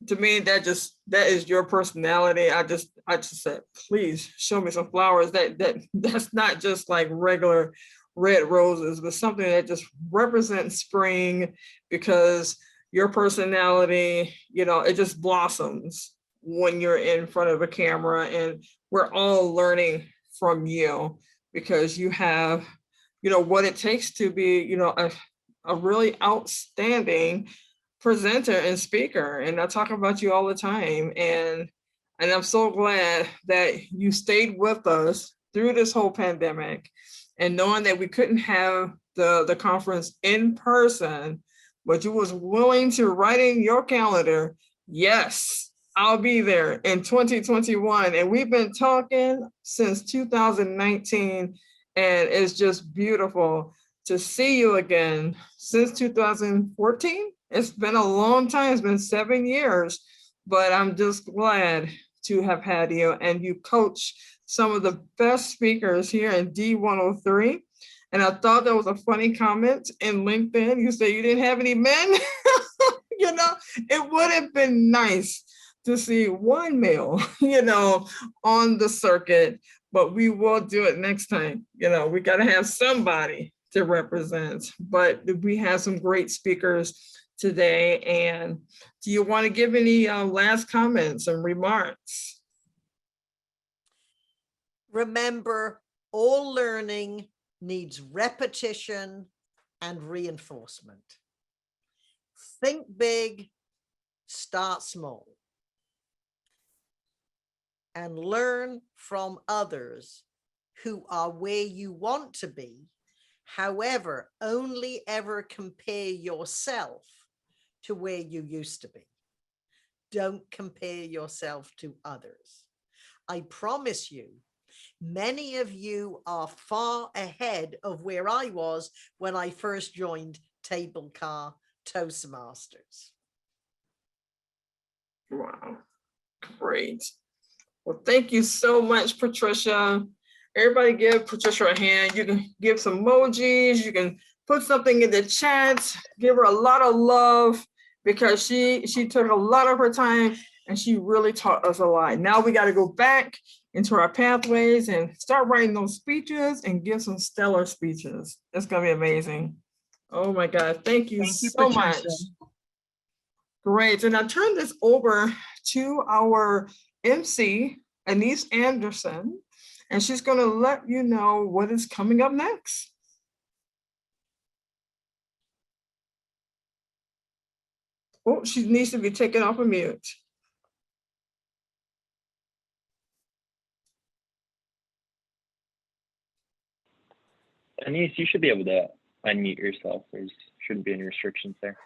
to me, that is your personality. I just said, please show me some flowers that's not just like regular red roses, but something that just represents spring, because your personality, it just blossoms when you're in front of a camera, and we're all learning from you, because you have, what it takes to be, a really outstanding presenter and speaker. And I talk about you all the time. And I'm so glad that you stayed with us through this whole pandemic, and knowing that we couldn't have the conference in person, but you was willing to write in your calendar, yes, I'll be there in 2021. And we've been talking since 2019, and it's just beautiful to see you again since 2014. It's been a long time, it's been 7 years, but I'm just glad to have had you. And you coach some of the best speakers here in D103. And I thought that was a funny comment in LinkedIn. You said you didn't have any men. It would have been nice to see one male, on the circuit, but we will do it next time. We got to have somebody to represent, but we have some great speakers today. And do you want to give any last comments and remarks? Remember, all learning needs repetition and reinforcement. Think big, start small, and learn from others who are where you want to be. However, only ever compare yourself to where you used to be. Don't compare yourself to others. I promise you, many of you are far ahead of where I was when I first joined Table Car Toastmasters. Wow, great. Well, thank you so much, Patricia. Everybody give Patricia a hand. You can give some emojis, you can put something in the chat, give her a lot of love, because she took a lot of her time and she really taught us a lot. Now we got to go back into our pathways and start writing those speeches and give some stellar speeches. It's going to be amazing. Oh my God. Thank you so much. Great, and I turn this over to our MC, AlyceAnn, and she's gonna let you know what is coming up next. Oh, she needs to be taken off of mute. Alyce, you should be able to unmute yourself. There shouldn't be any restrictions there.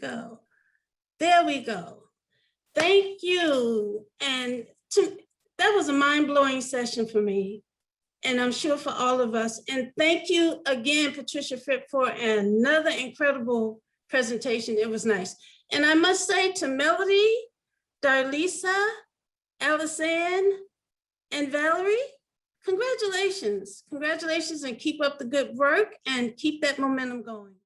Go. There we go. Thank you. And that was a mind-blowing session for me, and I'm sure for all of us. And thank you again, Patricia Fripp, for another incredible presentation. It was nice. And I must say to Melody, DarLisa, AlyceAnn, and Valerie, congratulations. Congratulations, and keep up the good work and keep that momentum going.